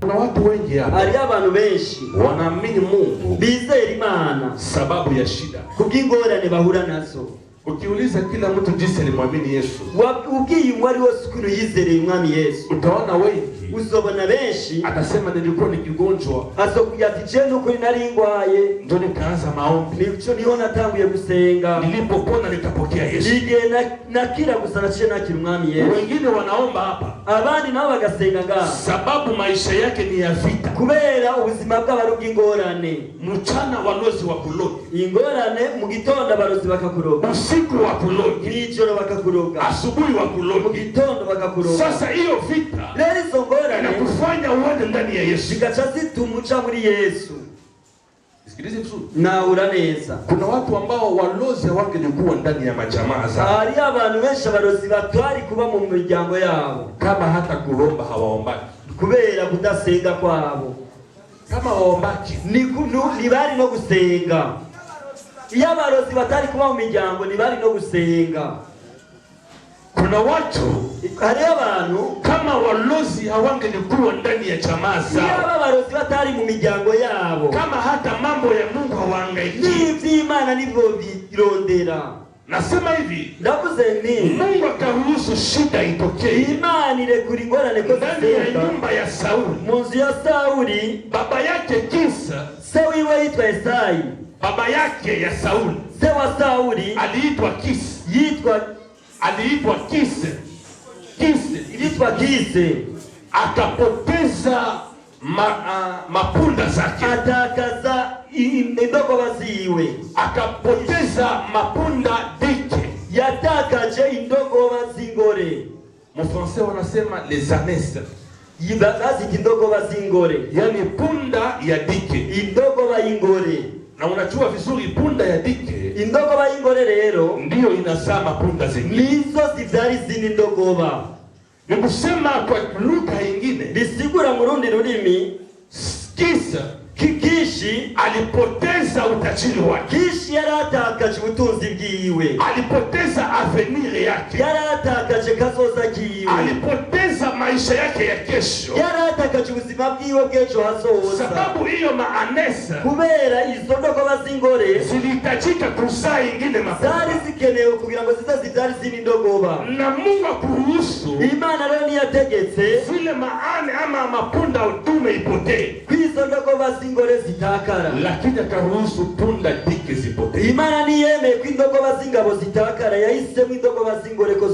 Kuna watu wengi hapa. Ari abantu benshi wanaamini Mungu bizera Imana sababu ya shida. Kubw'ingorane bahura nazo. Ukiuliza kila mtu jinsi alimwamini Yesu. Ugiye wari wose ukuntu yizereye Umwami Yesu. Utaona wengi. Uzobona benshi atasema nilikuwa nikigonjwa. Azokuyatije nuko nari ngwaye. Ndio nikaanza maombi. Nico niho natanguye gusenga. Nilipopona nikapokea Yesu. Nige nakira gusa naciye nakira Umwami Yesu. Wengine wanaomba hapa. Abandi nabo bagasenga ngaha. Sababu maisha yake ni ya vita. Kubera ubuzima bw'abaruga ingorane. Mchana walozi wa kuloga. Ingorane mu gitondo abarozi bakakuroga. Usiku wa kuloga. Nijoro bakakuroga. Asubuhi wa kuloga. Mu gitondo bakakuroga. Sasa hiyo vita. Leo hizo ngorane inakufanya uende ndani ya Yesu. Zigacha zitumuca muri Yesu. Sikilize vizuri. Na uraneza. Kuna watu ambao walozi wangelikuwa ndani ya majamaa zao. Hari abantu benshi abarozi batwari kuba mu miryango yabo. Kama hata kuomba hawaombaki. Kubera kudasenga kwabo. Kama waombaki ni bari no gusenga. Iyo abarozi batari kuba mu miryango ni bari no gusenga. Kuna watu hari abantu kama walozi hawangelikuwa ndani ya jamaa zao. Iyo abarozi batari mu miryango yabo. Kama hata mambo ya Mungu hawaangaiki. N'Imana nibwo birondera. Nasema hivi, ndavuze ni Mungu akaruhusu shida itokee. Imana irekura ingorane ko ndani ya nyumba ya Sauli. Mu nzu ya Sauli, baba yake Kisa, se wiwe yitwa Esai. Baba yake ya Sauli, se wa Sauli aliitwa Kisi. Aliitwa Kise. Akapoteza mapunda zake. Atakaza indogoba ziwe. Akapoteza mapunda dike. Yatakaje indogoba zingore. Mu français wanasema les ânes. Yibazazi indogoba zingore. Yani punda ya dike. Indogoba ingore. Na unajua vizuri punda ya dike, indogoba y'ingore rero ndio inazaa mapunda zingine. Nizo zivyari zini ndogoba. Ni kusema kwa lugha nyingine, bisigura mu rundi rurimi, Kishi alipoteza utajiri wake. Kishi yaratakaje ubutunzi bwiwe. Alipoteza avenir yake. Yaratakaje kazoza kiwe. Alipoteza maisha yake ya kesho. Yaratakaje ubuzima bwiwe bw'ejo hazoza. Sababu hiyo maanesa, kubera izo ndogoba z'ingore zilihitajika kuzaa ingine mapunda. Zari zikenewe kugira ngo zizazivyare izindi ndogoba. Na Mungu akuruhusu, Imana rero niyategetse zile maane ama mapunda utume ipotee. Kwizo ndogoba z'ingore zitakara. Lakini akaruhusu punda dike zipotee. Imana niyemeye ko indogoba z'ingabo zitakara, yahisemo indogoba z'ingore ko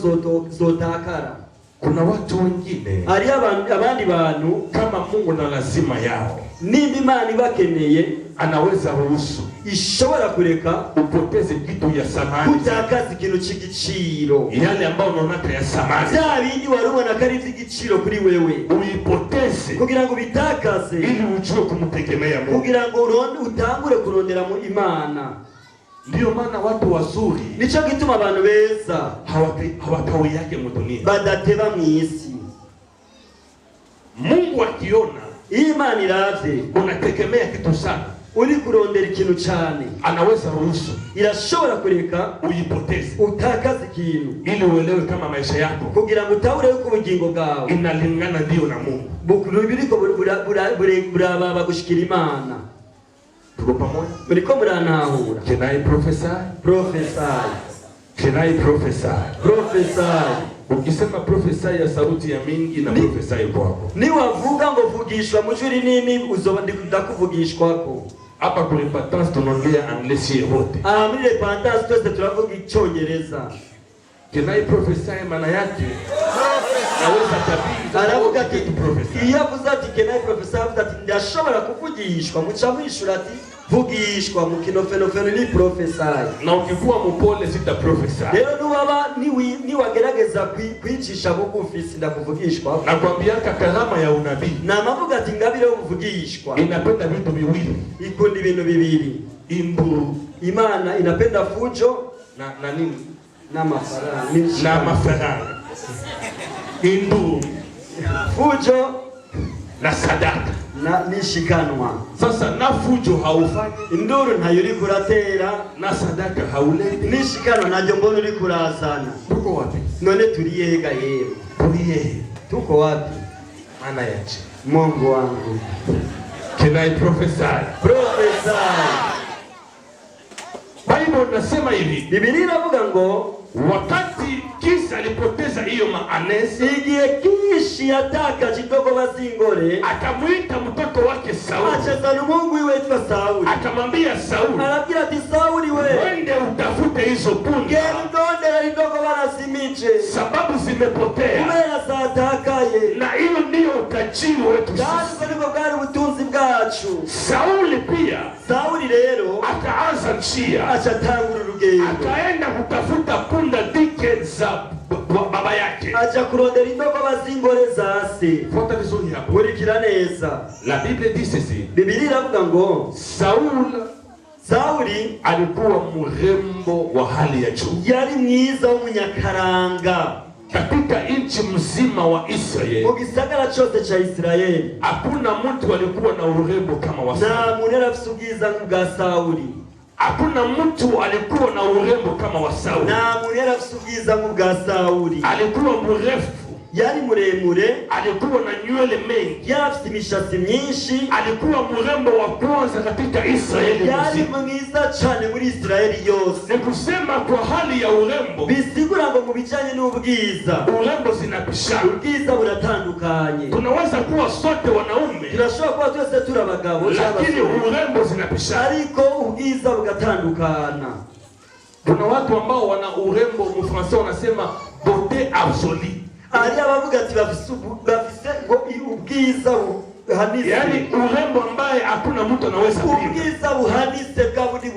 zotakara. Kuna watu wengine, ari abandi bantu kama Mungu na lazima yao, nimba Imana ibakeneye, anaweza ruhusu ishobora kureka upoteze kitu ya samani, kutakaza ikintu c'igiciro, yale ambao unaona ya samani, bya bindi warubona kari vy'igiciro kuri wewe, uipoteze kugira ngo bitakaze, ili ujue kumtegemea Mungu, kugira ngo utangure kurondera mu Imana. Ndio maana watu wazuri, nico gituma abantu beza hawatawi yake mu dunia, badateba mw'isi. Mungu akiona Imana iravye unategemea kitu sana, uri kurondera ikintu cyane, anaweza ruhusu, irashobora kureka uipoteze, utakaze ikintu, ili uelewe kama maisha yako, kugira ngo utahure uko ubugingo bwawe inalingana ndio na Mungu. Biriko burababa gushikira Imana. Tuko pamoja? Biriko muranahura. Can I prophesy? Prophesy. Can I prophesy? Prophesy. Ukisema prophesy ya sauti ya mingi na prophesy kwako. Ni wavuga ngo vugishwa mujuri nini uzoba ndakuvugishwako. Hapa kwa repentance tunaongea anglais yote. Muri repentance twese turavuga icyongereza. Can I prophesy maana yake? Naweza tabiri. Aravuga ati iyo avuze ati can I prophesy, avuga ati ndashobora kuvugishwa, muca mwishura ati vugishwa mu kinofenofeno ni prophesy. Na ukikuwa mpole sita prophesy. Rero nubaba ni wagerageza kwicisha bugufi sindakuvugishwa. Na kwambia karama ya unabii, na mavuga ati ngabire uvugishwa inapenda vitu viwili, ikundi ibintu bibiri. Imana inapenda fujo na nini? Na mafaranga. Na mafaranga. Fujo na sadaka na nishikanwa. Sasa na fujo haufanyi, induru ntayo uri kuratera, na sadaka hauleti, nishikanwa najyo mbona uri kurazana. Tuko wapi? None turiye ga yewe. Turiye. Tuko wapi? Maana yache Mungu wangu. Can I prophesy? Prophesy. Bible nasema hivi. Biblia inavuga ngo wakati Kisi alipoteza hiyo maanesi, igihe Kishi yataka kidogo bazingore, akamuita mtoto wake Sauli. Achazana Mungu iwetwa Sauli. Akamwambia Sauli, anabwira ati Sauli we, wende utafute hizo punda. Gendondera lidogo banazimiche. Sababu zimepotea. Kubera zatakaye. Na hiyo ndio utajiri wetu sisi. Kandi niko bwari ubutunzi bwacu. Sauli pia, Sauli rero akaanza njia, achatangura urugendo. Akaenda kutafuta punda dike za baba yake. Acha kurondera indogo bazingore zase. Fuata vizuri hapo. Kurikira neza. La Bible dit ceci. Biblia inavuga ngo Sauli alikuwa mrembo wa hali ya juu. Yari mwiza w'umunyakaranga. Katika nchi mzima wa Israeli, mu gisagara cyose cha Israeli, hakuna mtu alikuwa na urembo kama wa Sauli. Na munera afite ubwiza bwa Sauli. Hakuna mtu alikuwa na urembo kama wa Sauli. Na munera afite ubwiza bwa Sauli. Alikuwa mrefu, yari muremure, alikuwa na nywele mengi, yari afite imishatsi myinshi, alikuwa mrembo wa kwanza katika Israeli. Yari mwiza cyane muri Israeli yose. Ni kusema kwa hali ya urembo, bisigura ngo mu bijanye n'ubwiza, urembo zinapishana, ubwiza buratandukanye. Tunaweza kuwa sote wanaume, tunashobora kuba twese turi abagabo, lakini urembo zinapishana, ariko ubwiza bugatandukana. Kuna watu ambao wana urembo, mu Francais wanasema beauté absolue. Ari abavuga ati bafise ngo ubwiza buhanise, yani urembo ambaye hakuna mtu anaweza kupima. Ubwiza buhanise bwabudi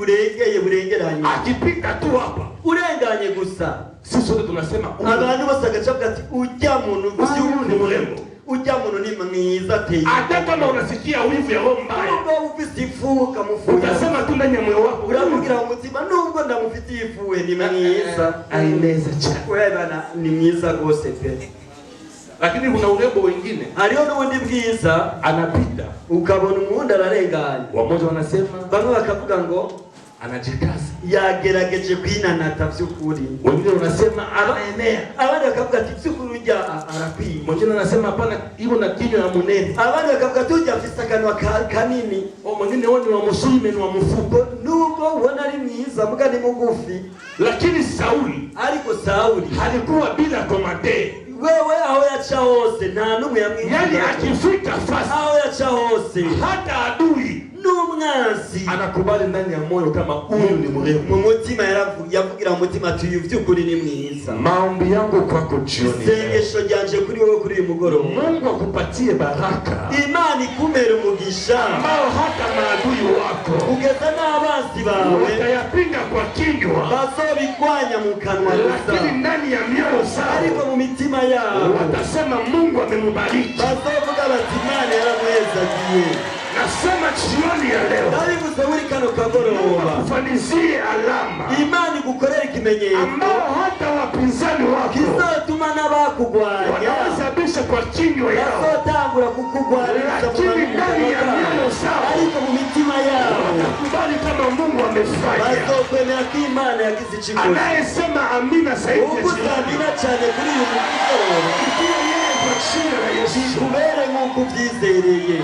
burengeranye, akipita tu hapa urenganye gusa. Sisi sote tunasema abantu bose agacavuga ati ujya muntu ni mrembo, ujya muntu ni mwiza ateye. Hata kama unasikia wivu ya roho mbaya, nubwo ufite ifuka mufuka, utasema tu ndani ya moyo wako, uravugira mu mutima, nubwo ndamufitiye ifuwe ni mwiza, aineza cyane, wewe bana ni mwiza gose pe. Lakini kuna urembo wengine, hariho n'ubundi bwiza anapita ukabona umuntu ararenganye. Wamoja wanasema, bamwe bakavuga ngo anajikaza, yagerageje kwinanata by'ukuri. Wengine wanasema anaenea, abandi bakavuga ati by'ukuri ujya arakwiye. Mwingine anasema hapana, hiyo na kinywa ya munene. Abandi bakavuga tujya afisa kanwa kanini. Mwingine wao ni wa musulme, ni wa mfuko, nubwo ubona ari mwiza muga ni mugufi. Lakini Sauli, ariko Sauli alikuwa bila komande. Wewe aho yacha hose nta numwe yamwita, yani akifika fasi aho yacha hose, hata adui n'umwanzi anakubali ndani ya moyo kama huyu ni mrembo. Mu mutima yavugira mu mutima ati uyu by'ukuri ni mwiza. Maombi yangu kwako jioni, sengesho ryanje kuri wewe kuri uyu mugoroba, Mungu akupatie baraka, Imana ikumere umugisha ambao hata maadui wako kugeza n'abanzi bawe watayapinga kwa kinywa, bazobikwanya mu kanwa gusa, lakini ndani ya mioyo zao, ariko mu mitima yao watasema Mungu amemubariki, bazovuga bati Imana yaramwezagiye. Nasema jioni ya leo, nabivuze muri kano kagoroba, ufanizie alama, Imana igukorera ikimenyetso ambao hata wapinzani wako kizatuma n'abakugwanya wanaweza kwa kinywa yao, bazotangura kukugwanya, lakini ndani ya mioyo zao, ariko mu mitima yao watakubali kama Mungu amefanya, bazokwemera ko Imana yagize ikikoze. Anayesema amina zaidi ya amina cyane kuri uyu mugoroba, ikiwa yeye kwa jina la Yesu kubere nk'uko ubyizereye.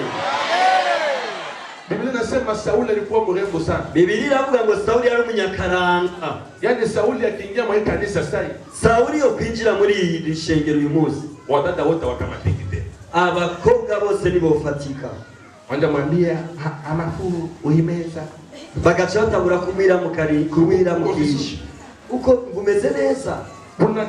Biblia inasema Sauli alikuwa mrembo sana. Biblia inavuga ngo Sauli yari umunyakaranga. Yani Sauli akiingia mwa kanisa sai, Sauli yo kwinjira muri iri shengero uyu munsi, wadada wote wakamatiki tena, abakobwa bose nibofatika, wanda mwambia amafu uhimeza, bagaca batabura kumwira mukisha uko ngumeze neza. Kuna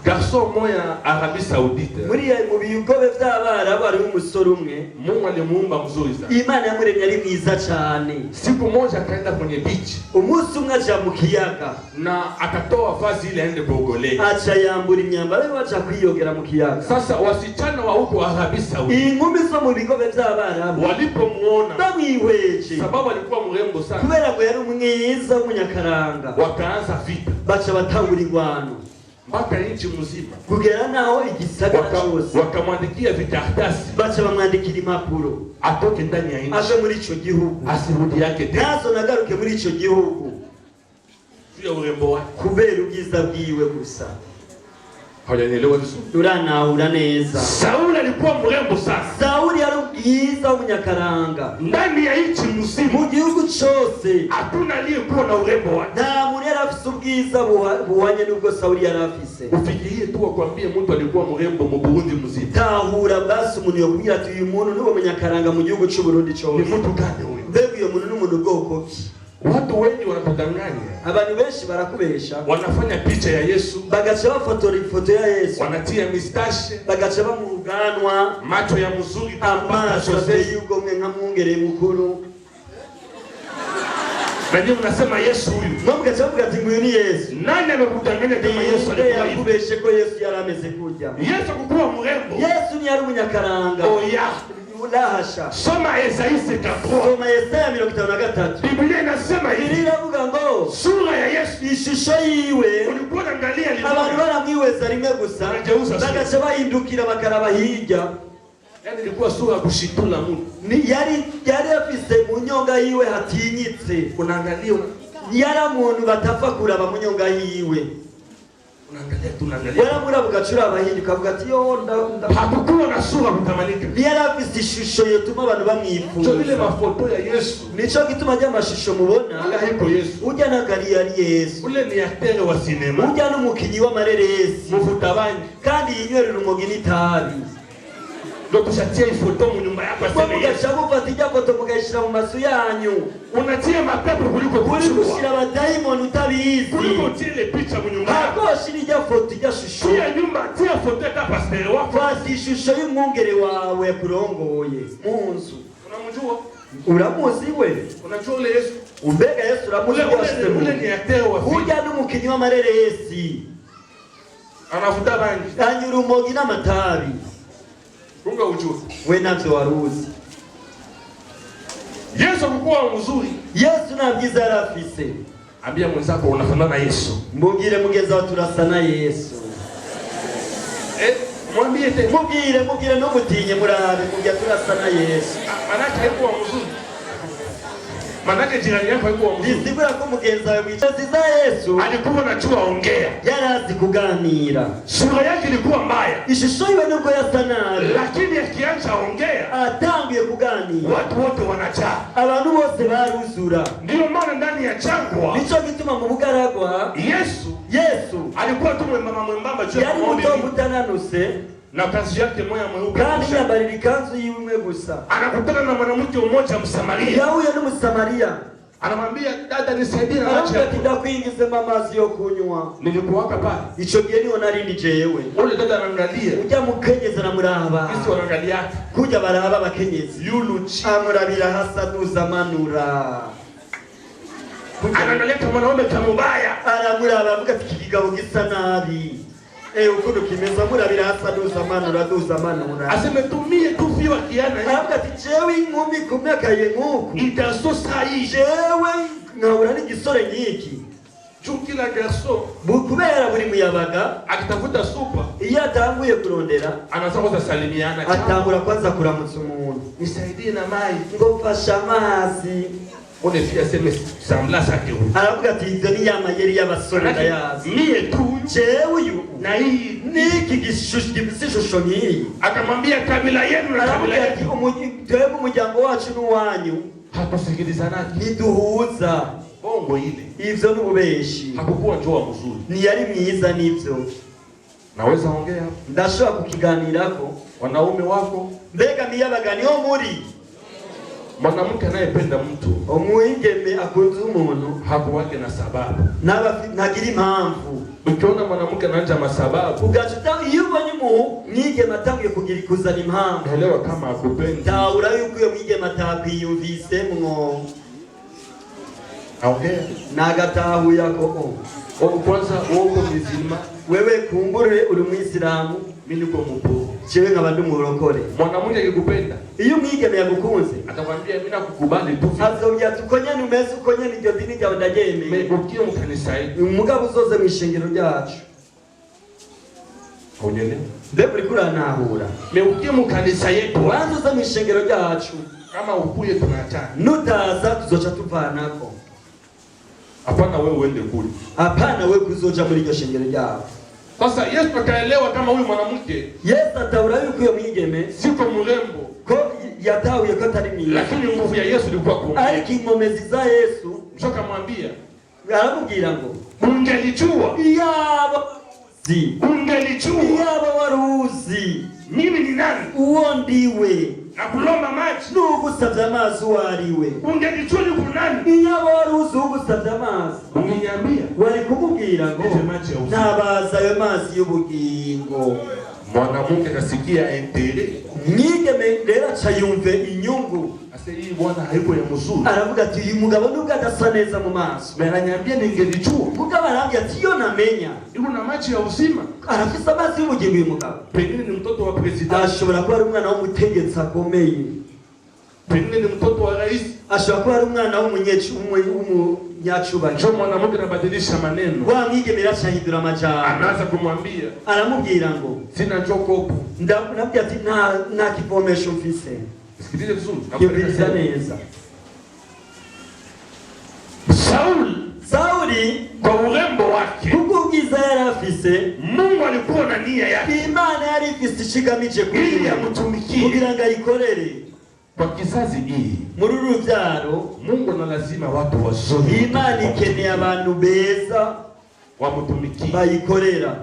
garçon moya Arabie Saoudite, muri mu bigobe by'abarabu ari umusore umwe, Mungu alimuumba mzuri sana, Imana yamuremye ari mwiza cyane. Siku moja akaenda kwenye beach, umunsi umwe aja mu kiyaga na akatoa vazi ile aende kuogelea, acha yambura imyambaro yo aja kwiyogera mu kiyaga. Sasa wasichana wa huko Arabie Saoudite, inkumi zo mu bigobe by'abarabu walipomuona, bamwihweje, sababu alikuwa mrembo sana, kubera ngo yari umwiza w'umunyakaranga, wakaanza vita, baca batangura ingwano mpaka nchi mzima, kugera naho igisagara cyose wakamwandikia vikaratasi, baca bamwandikira impapuro atoke ndani ya nchi, aje muri ico gihugu, asirudi yake tena, nazo nagaruke muri ico gihugu, sio urembo wake, kubera ubwiza bwiwe gusa. hawajanielewa vizuri. Turanahura neza. Sauli alikuwa mrembo sana, Sauli yari mwiza w'umunyakaranga ndani ya nchi mzima mu gihugu cyose hakuna aliyekuwa na urembo wake. nta muntu yari afise ubwiza buhwanye n'ubwo Sawuli yari afise. Ufikirie tu akwambie mtu alikuwa mrembo mu Burundi mzima. Tahura basi umuntu yokubwira ati uyu muntu niwe munyakaranga mu gihugu cy'u Burundi cyose. Ni mtu gani huyo? Mbega uyu muntu n'umuntu bwoko ki? Watu wengi wanatudanganya. Abantu benshi barakubesha. Wanafanya picha ya Yesu, bagaca bafotora ifoto ya Yesu, wanatia mistashe, bagaca bamuganwa, macho ya mzuri, amaso y'ugomwe nka mwungere mukuru. Nani mnasema Yesu huyu? Mgaca bavuga ati nguyu ni Yesu. Nani amekudanganya kama Yesu alikuwa hivi? Yakubeshe ko Yesu yari ameze kujya. Yesu kukuwa mrembo. Yesu ni yari umunyakaranga. Oya. Ulahasha. Soma Isaya 53. Soma Isaya 53. Biblia inasema hivi. Iravuga ngo sura ya Yesu, ishusho yiwe ulikuwa unaangalia limwe. Abantu baramwiweza rimwe gusa. Bagaca bahindukira bakaraba hirya. Yani ilikuwa sura ya kushitula mtu. Ni yari afise mu nyonga yiwe hatinyitse. Unaangalia yara muntu batapfa kuraba mu nyonga yiwe. Unaangalia waramura bugacura abahindi kavuga ati yo hakukuwa na sura kutamanika. Yari afise ishusho yotuma abantu bamwifuza. Cyo bile mafoto ya Yesu. Nico gituma ajya amashusho mubona. Hiko Yesu. Ujya nagari yari Yesu. Ule ni acteur wa cinema. Ujya n'umukinyi w'amareresi. Mufutabanye. Kandi yinywerera umugi n'itabi. Ndio tushatia ifoto mu nyumba yako aseme Yesu. Mugashaka ijya foto mugashira mu masu yanyu. Unatia mapepo kuliko kushira abadaimoni utabizi. Kuliko tie picha mu nyumba yako. Hakoshira ijya foto ijya shusho. Tia nyumba, tia foto ya pastor wako. Fasi ishusho y'umwungere wawe kurongoye munzu. Unamjua? Uramuzi we? Unajua ule Yesu? Umbega Yesu uramuzi washite mu. Ule ni acteur wa film. Ujya n'umukinyi w'amareresi. Anavuta bangi. Anyura umogi n'amatabi. Unga ujue. We navyo waruzi. Yesu kukuwa mzuri. Yesu na byiza yarafise. Ambia mwenzako unafanana na Yesu. Mbugire mugeza turasa na Yesu. Mwambie te. Mugire no mutinye murabe mugya turasa na Yesu. Manake haikuwa mzuri. Manake jirani yako haikuwa mzuri. Nisigura ko mugenza wawe wicaziza Yesu. Alikuwa anajua ongea. Yarazi kuganira. Sura yake ilikuwa mbaya. Ishusho iwe nuko yasanari. Lakini akianza ongea, atanguye kuganira. Watu wote wanajaa. Abantu bose baruzura. Ndio maana ndani ya jangwa. Nico gituma mu bugaragwa. Yesu alikuwa tu mwembamba juu ya ng'ombe. Yari mutananuse. Na kazi yake moya mweupe. Kandi yambarira ikanzu yiwe gusa. Anakutana na mwanamke mmoja Msamaria. Yahuye n'Umusamaria. Anamwambia dada nisaidie na maji. Ndakwingize amazi yo kunywa. Nilikuwaka pale. Ico gihe niho narindi jewe. Ule dada anaangalia. Ujya mukenyeza na muraba. Sisi wanaangalia. Kuja baraba bakenyezi. Yuluchi. Amurabira hasa duzamanura. Anaangalia kama mwanaume kamubaya. Aramuraba avuga ati kigabo gisa nabi. Ukundo kimeza murabira hasa duzamanura. Aseme tumie tu fiwa kiana. Avuga ati jewe inkumi kumyakaye nkuku. Idaso sayi. Jewe nkabura n'igisore nyiki. Kila garso kubera buri muyabaga akitafuta supa iyo atanguye kurondera anaanza kwanza salimiana atangura kwanza kuramutsa umuntu nisaidie na mai ngo mfasha amazi one fia sema samla sake huyu aravuga ati izo ni yamayeri y'abasore ndayazi mie tu jewe uyu na hii niki gishusho nkiyi akamwambia kabila yenu na kabila yetu twebwe umuryango wacu n'uwanyu hatusikilizana ntiduhuza bongo ile ivyo n'ububeshi hakukuwa njoo mzuri ni yari mwiza nivyo naweza ongea ndashobora kukiganirako wanaume wako mbega miyabaga niho muri mwanamke anayependa mtu umwigeme akunze umuntu hakuwake na sababu ntagira impamvu ukiona mwanamke anaanza masababu ugacuta iyo ubonye mwigeme atangiye kugira kuzana impamvu elewa kama akupendi tawura yuko iyo mwigeme atakwiyumvisemwo aongea nagatahuye ako kwanza uko mzima wewe kumbure uri Muislamu mimi niko mpo jewe nkaba ndi murokore mwanamke akikupenda iyo mwigeme yagukunze atakwambia mimi nakukubali tu azobya tukonyene umeze ukonyene iryo dini ryawe ndaryemeye ukiye mu kanisa hili umugabo uzoze mu ishengero ryacu onyene mbega uri kuranahura ukiye mu kanisa yetu wanze uza mu ishengero ryacu kama ukuye tunachana nutaza tuzoca tuvanako. Hapana wewe uende kule. Hapana wewe kuzoja muri iryo shengero ryawe. Sasa Yesu akaelewa kama huyu mwanamke Yesu ataura yuko iyo mwigeme siko mrembo ko yatahuye ko atari mwiza, lakini nguvu ya Yesu ilikuwa kuongea. ariko inkomezi za Yesu Mshoka mwambia, aramubwira ngo ungelijua, iyaba waruzi mimi ni nani, uwo ndiwe, na kulomba maji n'ugusabye amazi uwo ariwe. Ungelijua ni kunani, iyaba waruzi ugusabye amazi, ungeniambia, wari kumubwira ngo nabaza ayo mazi y'ubugingo. Mwanamke kasikia intere, mwigeme rero aca yumve inyungu, ase hii bwana haiko ya mzuri, aravuga ati uyu mugabo nubwo adasa neza mu maso, meranyambia ningelijua, mugabo arambye ati iyo namenya iko na maji ya uzima, arafise amazi y'ubugingo. Uyu mugabo pengine ni mtoto wa president, ashobora kuba ari umwana w'umutegetsi akomeye, pengine ni mtoto wa rais, ashobora kuba ari umwana w'umunyacubahiro. Njoo mwanamke anabadilisha maneno, wa mwigeme arahindura amajambo, anaanza kumwambia, aramubwira ngo sina jokopo, ndabwira ati nta kivomesho mfise. Sikilize vizuri, yumviriza neza. Sauli kwa urembo wake, kubwiza yari afise, Mungu alikuwa na nia yake, Imana yari ifise ikigamije ili amtumikie, kugira ngo ayikorere. Kwa kizazi hii, muri urubyaro, Mungu na lazima watu wazuri, Imana ikeneye abantu beza wamtumikie, bayikorera.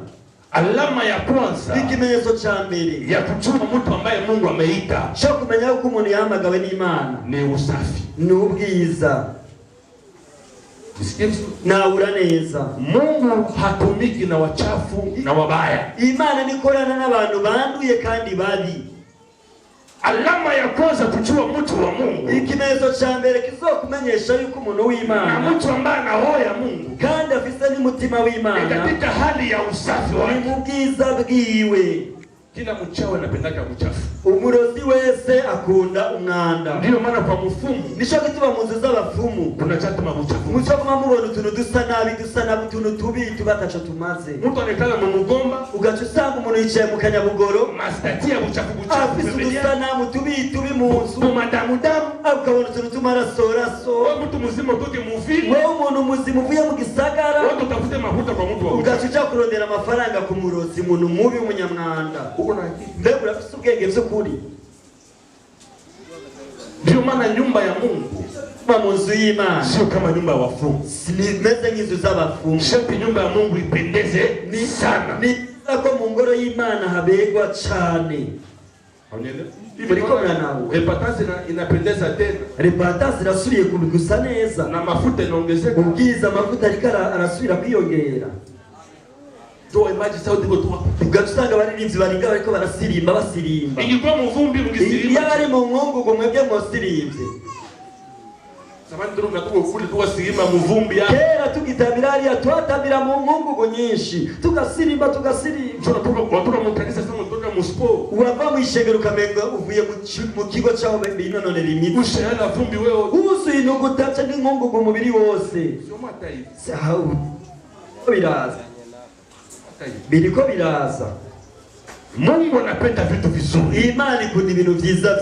Alama ya kwanza, ikimenyetso cha mbere ya kujua mtu ambaye Mungu ameita, cyo kumenya ko umuntu yahamagawe n'Imana, ni usafi, ni ubwiza, naura neza. Mungu hatumiki na wachafu na wabaya. Imana nikorana n'abantu banduye kandi babi. Alama ya kwanza kujua mtu wa Mungu, ikimenyetso cha mbere kizokumenyesha yuko umuntu w'Imana, na mtu ambaye ana roho ya Mungu kandi afise n'umutima w'Imana, katika hali ya usafi wake, ni mubwiza bwiwe. Kila mchawi anapendaka uchafu, umurozi wese akunda umwanda. Ndio maana kwa mfumu, nisho gituma mu nzu z'abafumu kuna chatuma uchafu, muco kuma mubona utuntu dusa nabi utuntu tubi tubatacho tumaze. Mtu anekala mu mugomba, ugaca usanga umuntu yicaye mu kanyabugoro, mastati ya uchafu afise udusanamu tubi mu nzu, mu madamu damu, ukabona utuntu tumarasoraso. Mtu mzima utoke muvili, wewe umuntu muzima uvuye mu gisagara, watu utafute mafuta kwa mtu wa uchafu, ugaca uja kurondera amafaranga ku murozi, umuntu mubi w'umunyamwanda. Mbega urafise ubwenge by'ukuri. Ndio maana nyumba ya Mungu mu nzu y'Imana sio kama nyumba ya wafumu, meze nk'inzu z'abafumu. Shati nyumba ya Mungu ipendeze ni sana, ni ko mu ngoro y'Imana habegwa cyane. Repentance inapendeza tena, repentance irasubiye kubigusa neza, na mafuta inaongezeka, ubwiza amafuta ariko arasubira kwiyongera. Toa imagine sauti go toa, ugasanga abaririmbyi baringa bariko barasirimba basirimba, ingikuwa muvumbi mugisirimba, iyo bari mu nkungugu mwebwe mwosirimbye. Samani ndio natuko kule tuwasirimba muvumbi ya kera tugitabira hariya twatabira mu nkungugu nyinshi, tugasirimba watoka mu kanisa sasa mtoka mu sport, wava mu ishengero kamenga uvuye mu kigo cyaho binononera imitsi, ushana vumbi wewe uzuye inugutaca n'inkungugu umubiri wose. sio mata hivi sahau biraza, biriko biraza. Mungu anapenda vitu vizuri, Imana ikunda ibintu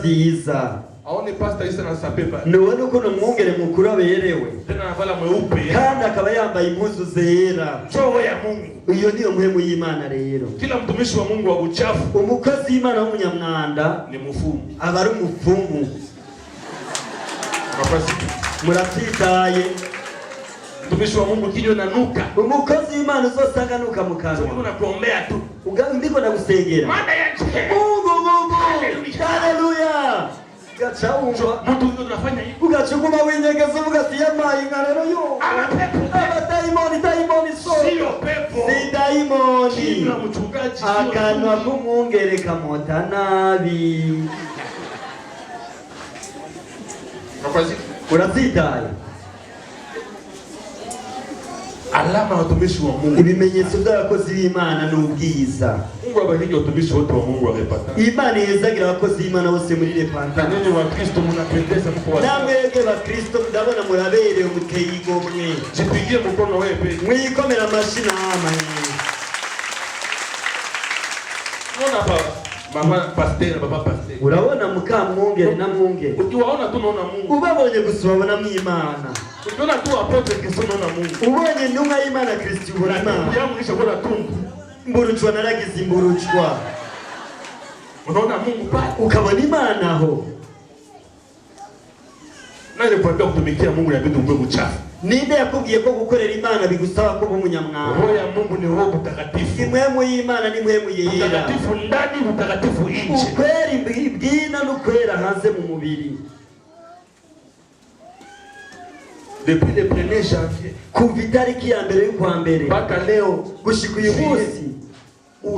vyiza. Aone pastor Isa na sapepa, nubona uko umwungere mukuru aberewe, tena anavala mweupe, kandi akaba yambaye impuzu zera, roho ya Mungu. Iyo niyo muhemu y'Imana rero. Kila mtumishi wa Mungu wa uchafu, umukozi w'Imana w'umunyamwanda ni mufumu, aba ari umufumu. Murabyitaye. Mtumishi wa Mungu kinyo na nuka, umukozi w'Imana uzosanga nuka mu kanwa, Mungu nakuombea tu, ndiko ndagusengera maana yake Mungu. Haleluya. Gachawumva mtu tunafanya hivi, ugachukuma winyegeza ugati yamaye ngarero yo daimoni sio pepo, si daimoni. kila mchungaji akanwa kumwungere kamota nabi. Urazitaye. Alama ya utumishi wa Mungu, ibimenyetso by'abakozi b'Imana n'ubwiza. Mungu abariki utumishi wote wa Mungu wa repentance. Imana yezagira abakozi b'Imana bose muri repentance. Nini wa Kristo mnapendeza mko wa. Namwege ba Kristo ndabona murabereye umuteye igomwe. Jipigie mkono wewe pe. Mwikomera amashina amanye. Unaona baba, mama pastor, baba pastor. Urabona mukamwungere na mwungere. Ukiwaona tu unaona Mungu. Ubabonye gusubona mw'Imana. Ukiona tu apotre Kristo unaona Mungu. Ubonye ntumwa y'Imana Kristo ubona Imana. Yamurisha bora tungu. Mburuchwa naragize imburuchwa. Unaona Mungu pale. Ukabona Imana aho. Nani kwambia kutumikia Mungu inabidi uwe mchafu? Ninde yakubwiye ko gukorera Imana bigusaba ko umunyamwanga? Roho ya Mungu ni roho mtakatifu. Impwemu y'Imana ni impwemu yera. Mtakatifu ndani, mtakatifu nje. Ukweri bwina n'ukwera hanze mu mubiri. Depuis le 1er janvier, kuva itariki ya mbere y'ukwa mbere mpaka leo gushika uyu munsi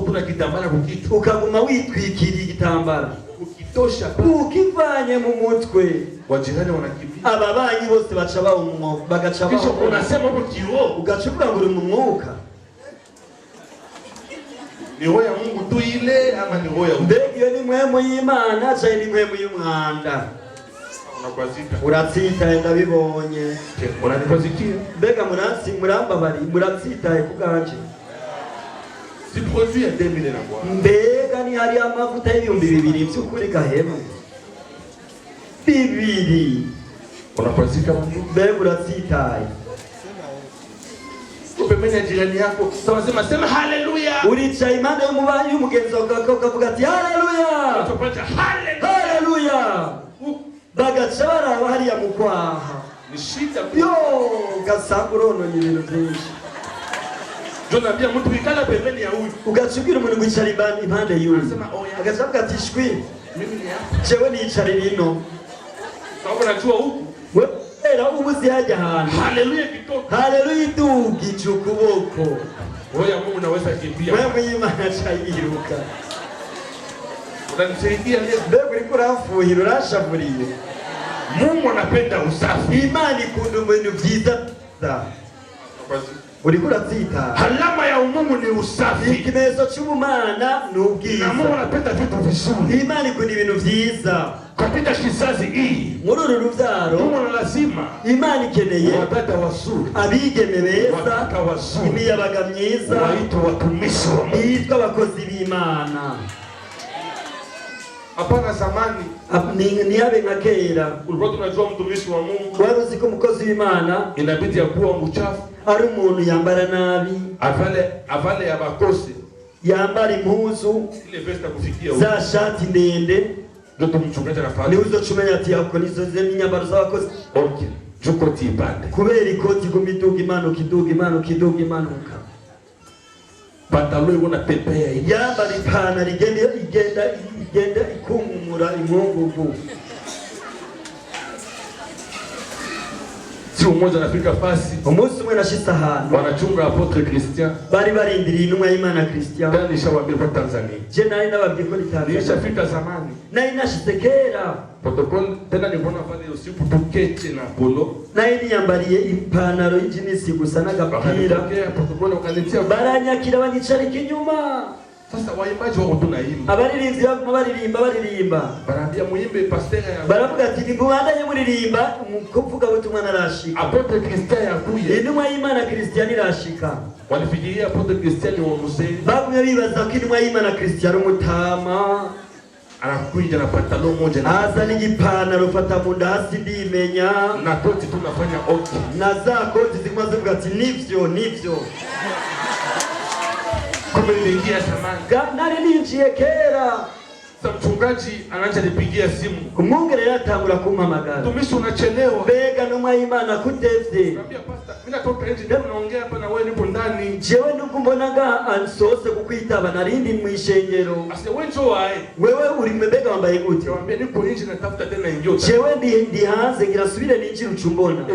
tuna kitambara kukichwa, ukaguma witwikiriye igitambara, ukitosha ukivanye mu mutwe, wajirani wanakimbia, ababanyi bose baca bawo bagaca bawo, kisha unasema uko kiroho, ugacukuka ngo uri mu mwuka. Ni roho ya Mungu tu ile ama ni roho ya Mungu? Mbega ni mwemu y'Imana cyangwa ni mwemu y'umwanda? Uratsitaye ndabibonye. Unanipazikia? Mbega murambabari muratsitaye kuganje. Si produit ya 2000 na kwa. Mbega ni hari amavuta y'ibihumbi 2000 by'ukuri gahema. 2. Unapazika Mungu? Mbega uratsitaye. Upemenya jirani yako, sema haleluya. Uricaye impande y'umugenzi wawe ukavuga ati haleluya. Utapata haleluya. Bagaca baraba hariya mu kwaha. Ni shida. Yo, gasanga urononye ibintu byinshi. Jonabia mtu wikala pembeni ya huyu. Ugacubwira umuntu gwicara impande y'uyu. Agaca avuga ati shwi. Mimi ni hapa. Jewe nicara rino. Sababu najua huku. Wera ubuzi hajya ahantu. Haleluya kitoka. Haleluya idugije ukuboko. Roho ya Mungu naweza kimbia. Wewe mw'Imana chayiruka. Unanisaidia leo. Mbega uriko urafuhira urashavuriye. Mungu anapenda usafi. Imana ikunda ibintu byiza. Uriko uratsita. Alama ya umungu ni usafi. Ikimenyetso cy'ubumana ni ubwiza. Na Mungu anapenda vitu vizuri. Imana ikunda ibintu byiza. Katika kizazi hii, muri uru rubyaro, Mungu lazima Imana ikeneye wadada wazuri, abigeme beza, wadada wazuri, imiyabaga myiza, waitwa watumishi wa Mungu, yitwa abakozi b'Imana. Hapana zamani ni habe nka kera. Ulikuwa tunajua mtumishi wa Mungu, wari uzi ko umukozi w'Imana inabidi akuwa mchafu, ari umuntu yambara nabi, avale ya bakosi, yambara impuzu ile vesta kufikia za shati ndende. Ndio mchungaji anafahamu. Ni uzocumenya ati yako nizo nyambaro z'abakozi. Okay. Juko tibande. Kubera ikoti gumiduga imanuka. Pantalon ibona pepea hivi. Yambara ipantaro igenda ikumumura inkungugu. Si umoja anafika fasi. Umunsi umwe nashitse ahantu. Wanachunga Apotre Christian. Bari barindiriye intumwa y'Imana Christian. Kandi nishawaambia kwa Tanzania. Je nari nababwiye ko Tanzania. Nishafika zamani. Nari nashitse kera. Protocol tena nibona pale usiku tukete na polo. Nari niyambariye ipantaro y'ijinisi gusa n'agapira. Protocol wakanitia baranyakira banyicarika inyuma. Sasa waimbaji wako tunaimba. Abaririmbyi baririmba. Barambia muimbe pasteur ya. Baravuga ati nimubandanye muririmba kuvuga butumwa narashika. Apotre Christian yakuye. Intumwa y'Imana Christian irashika. Walifikiria Apotre Christian wa mzee. Bagumye bibaza ko intumwa y'Imana Christian umutama. Anakuja na pantalon moja na aza n'igipantaro fata mu nda hasi ndimenya. Na koti tunafanya okay. Na za koti zikuma zivuga ati nivyo. Kumbe niliingia zamani. Nari ninjiye kera. Sasa mchungaji anaanza nipigia simu. Umwungere yatangura kumpamagara. Tumishi unachelewa. Mbega n'umwa y'Imana kutevye. Niambia pastor, mimi natoka nje ndio naongea hapa na wewe nipo ndani. Jewe ndukumbonaga ansose kukwitaba narindi mu ishengero. Ase wewe njoo wae. Wewe uri mbega wambaye gute? Niambia niko nje natafuta tena injio. Jewe ndi hanze ngira subire ninjira ucumbona.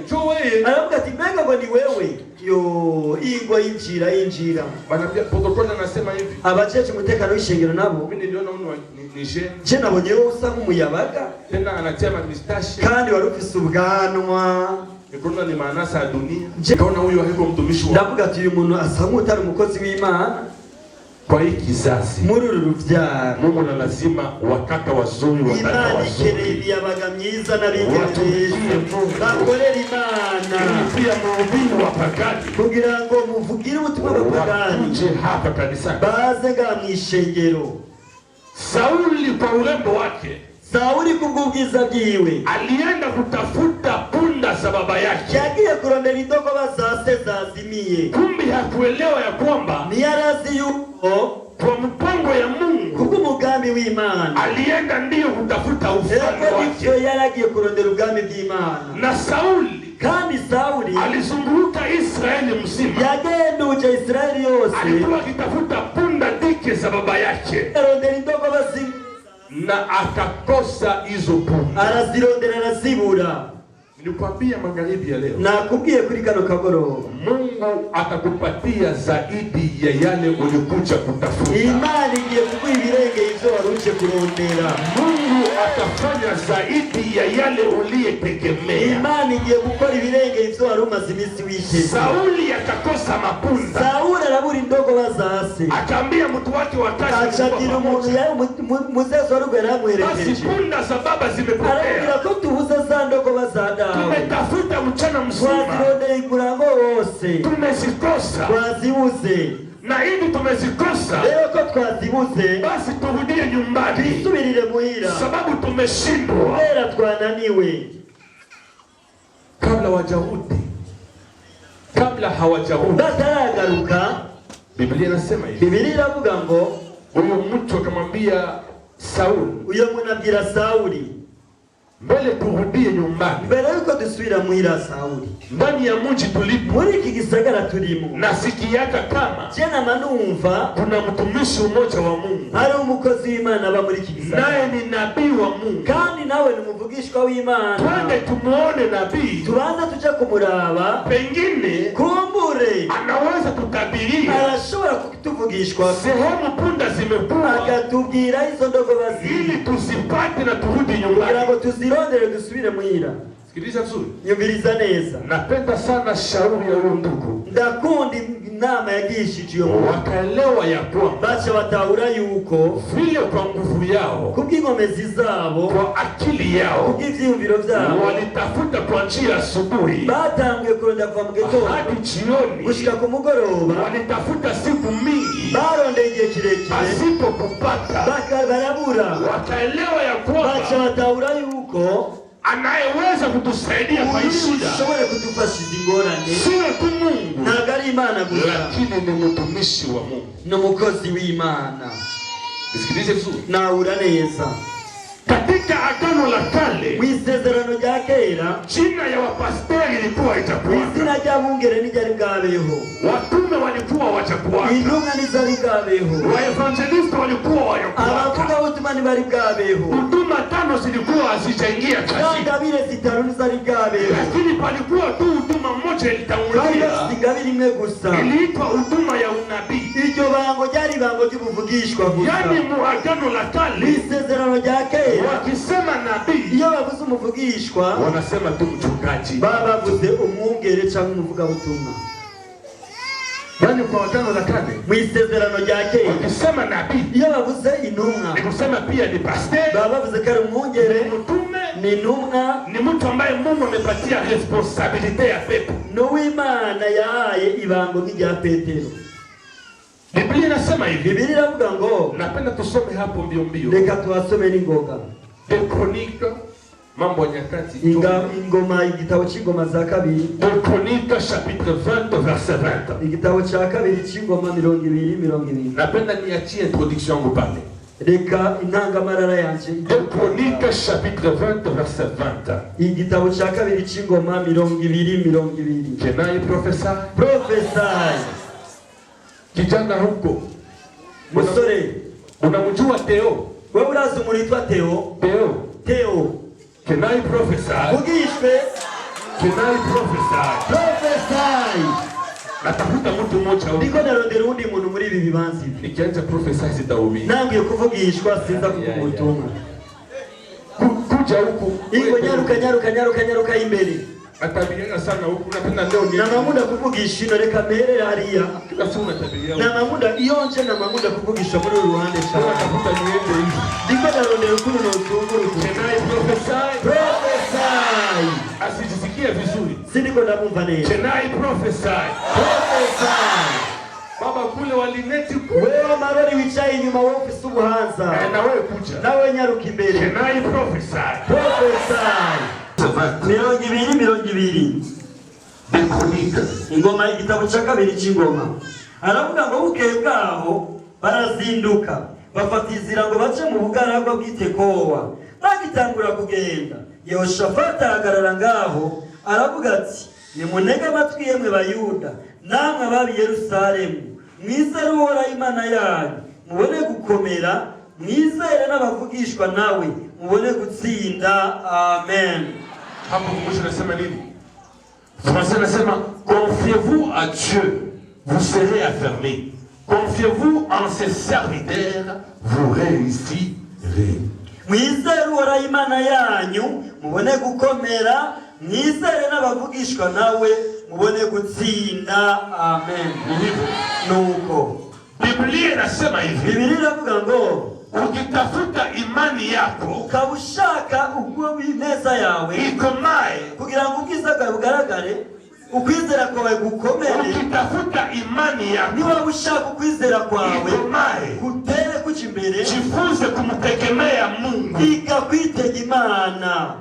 Njoo wewe. Aravuga ati mbega ngo ni wewe. Yo ingwa yinjira. Banambia protocol anasema hivi. Abajeje umutekano w'ishengero nabo. Mimi niliona uno ni je nabonye wowe usa nk'umuyabaga. Tena anatia mistache. Kandi wari ufise ubwanwa. Nikona ni manasa ya dunia. Kaona huyu haiko mtumishi wa. Ndavuga ati uyu muntu asa nk'utari umukozi w'Imana. Kwa hii kizazi muri uru rubyaro Mungu na lazima wakaka wazuri wataka wazuri. Imana ikeneye myiza n'abigeze bakorera Imana. Pia muhubiri wa pagani kugira ngo muvugire ubutumwa bw'apagani. Je hapa kanisa. Baze nga mwishengero. Sauli kwa urembo wake. Sauli kubw'ubwiza bwiwe alienda kutafuta punda za baba yake. Yagiye kurondera indogoba za se zazimiye. Kumbe hakuelewa ya kwamba ni yarazi yuko kwa mpango ya Mungu kubw'umugambi umugambi w'Imana. Alienda ndio kutafuta ufalme wake. Yaragiye kurondera ubwami bw'Imana. Na Sauli kandi Sauli alizunguka Israeli mzima. Yagenduje Israeli yose. Alikuwa akitafuta punda dike za baba yake. Arondera indogo bazi na akakosa hizo punda. Arazirondera arazibura. Nilikwambia magharibi ya leo. Nakubwiye kuri kano kagoroba. Mungu atakupatia zaidi ya yale ulikuja kutafuta. Imana igiye kuguha ibirenge ivyo waruje kurondera. Mungu atafanya zaidi ya yale uliyetegemea. Imana igiye gukora ibirenge ivyo wari umaze iminsi witeze. Sauli akakosa mapunda. Sauli arabura indogo bazase. Akaambia mtu wake watatu. Achagira umuntu yari muzezo rugo yaramwerekeje. Basi punda za baba zimepotea. Arabwira ko tubuze za ndogo bazada. Tumetafuta mchana mzima. Twazirondeye ikurango wose. Tumezikosa. Twazibuze. Na hivi tumezikosa. Leo ko twazibuze. Basi turudie nyumbani. Tusubirire muhira. Sababu tumeshindwa. Leo twananiwe. Kabla wajarudi. Kabla hawajarudi. Bataragaruka. Biblia inasema hivi. Biblia iravuga ngo huyo mtu akamwambia Sauli. Uyo munabwira Sauli. Mbele turudie nyumbani. Mbele yuko dusubira muhira Sauli. Ndani ya mji tulipo. Muri iki gisagara turimo. Nasikiaka kama. Jena manumva. Kuna mtumishi mmoja wa Mungu. Hari umukozi w'Imana aba muri iki gisagara. Naye ni nabii wa Mungu. Kandi nawe ni umuvugishwa w'Imana. Twende tumuone nabii. Tubanza tuje kumuraba. Pengine. Kumbure. Anaweza tutabiria. Arashobora kutuvugishwa. Sehemu punda zimekuwa. Akatubwira izo ndogo bazi. Ili tuzipate na turudi nyumbani. Kugira ngo tuzirondere dusubire muhira. Sikiliza vizuri. Nyumviriza neza. Napenda sana shauri ya huyo ndugu. Ndakundi inama yagishije uyo muntu. Wakaelewa ya kwamba bacha batahura yuko vile kwa nguvu yao, kubw'inkomezi zabo, kwa akili yao, kubw'ivyiyumviro vyabo, walitafuta kwa njia asubuhi, batanguye kurondera kuva mu gitondo hadi jioni, gushika ku mugoroba, walitafuta siku mingi, barondeye igihe kirekire asipo kupata, barabura. Wakaelewa ya kwamba bacha batahura yuko anayeweza kutusaidia kwa shida ushobora kutufashiza ingorane sio tu Mungu, ntabwo ari Imana gusa, lakini ni mtumishi wa Mungu, ni umukozi w'Imana. Nisikilize vizuri, naura neza. Katika Agano la Kale, mwisezerano rya kera, jina ya wapasteri ilikuwa itakuwa, izina ry'abungere nijari bwabeho, watume walikuwa wachakuwa, intumwa nizari bwabeho, waevangelisti walikuwa wayokuwa, abavuga ubutumwa nibari bwabeho, huduma 5 zilikuwa hazijaingia kazi, ingabire 5 nizari bwabeho, lakini palikuwa tu huduma moja ilitangulia, ingabire imwe gusa, iliitwa huduma ya unabii. Iryo bango ryari bango ry'ubuvugishwa gusa, yani mu Agano la Kale, mwisezerano rya kera, wakisema nabii, iyo bavuze umuvugishwa, wanasema tu mchungaji, baba bavuze umwungere cyangwa umuvuga butumwa. Yani kwa Agano la Kale, mwisezerano rya kera, wakisema nabii, iyo bavuze intumwa, ni kusema pia ni pastor, baba bavuze kare umwungere, mtume, ni intumwa, ni mtu ambaye Mungu amepatia responsibility ya pepo, n'uw'Imana yahaye ibango nk'irya Petero. Biblia inasema hivi, Biblia iravuga ngo, napenda tusome hapo mbio mbio, reka tuhasome n'ingoga. De Chronique, Mambo ya Nyakati, ingoma, igitabo cy'ingoma za kabiri, De Chronique chapitre 20 verset 20, igitabo cya kabiri cy'ingoma 20. napenda niachie introduction yangu pale. Reka intangamarara yanje. De Chronique chapitre 20 verset 20, igitabo cya kabiri cy'ingoma 20. Kenai profesa, kijana huko, musore, unamjua Theo? wewe urazi umuntu witwa Theo? Kenai profesa, vugishwe, Kenai profesa, natafuta mtu mmoja huko, ndiko narondera undi muntu muri ibi bibanzi. nikianza profesa sitaumia, nangiye kuvugishwa sinza kugutumwa. kuja huko, ingo nyaruka imbere, atabiriana sana huko, napenda leo ni na mamuda kuvugisha ino, reka mere hariya kila siku natabiriana na mamuda iyonje, na mamuda kuvugisha muri ruhande cyane, natafuta niende hivi, ndiko narondera ukuntu notunguru. Kenai profesa, asijisikia vizuri, sindiko ndamumva neza. Kenai profesa, baba kule walineti, wewe marori wicaye inyuma, wowe ufise ubuhanza, na wewe kuja, nawe nyaruka imbere. Kenai profesa, 20. ingoma, igitabo cya kabiri cy'ingoma, aravuga ngo bukeye bwaho barazinduka bafatizira ngo bace mu bugaragwa bw'Itekowa. Bagitangura kugenda, Yehoshafati ahagarara ngaho aravuga ati, nimunege amatwi yemwe Bayuda, namwe ababi Yerusalemu, mwizere Uhoraho Imana yanyu, mubone gukomera, mwizere n'abavugishwa nawe, mubone gutsinda. Amen. Hapo mwisho nasema nini? Français nasema, confiez-vous à Dieu, vous serez affermis. Confiez-vous en ses serviteurs, vous réussirez. Mwizere Uhoraho Imana yanyu, mubone gukomera, mwizere n'abavugishwa nawe, mubone gutsinda. Amen. Nuko Biblia inasema hivi. Biblia inavuga ngo ukitafuta imani yako, ukabushaka ubwo bineza yawe ikomae, kugira ngo ubwiza bwawe bugaragare, ukwizera kwawe gukomere. Ukitafuta imani yako, niba ushaka ukwizera kwawe ikomae, kutere kuja imbere, jifunze kumtegemea Mungu. iga kwitega Imana.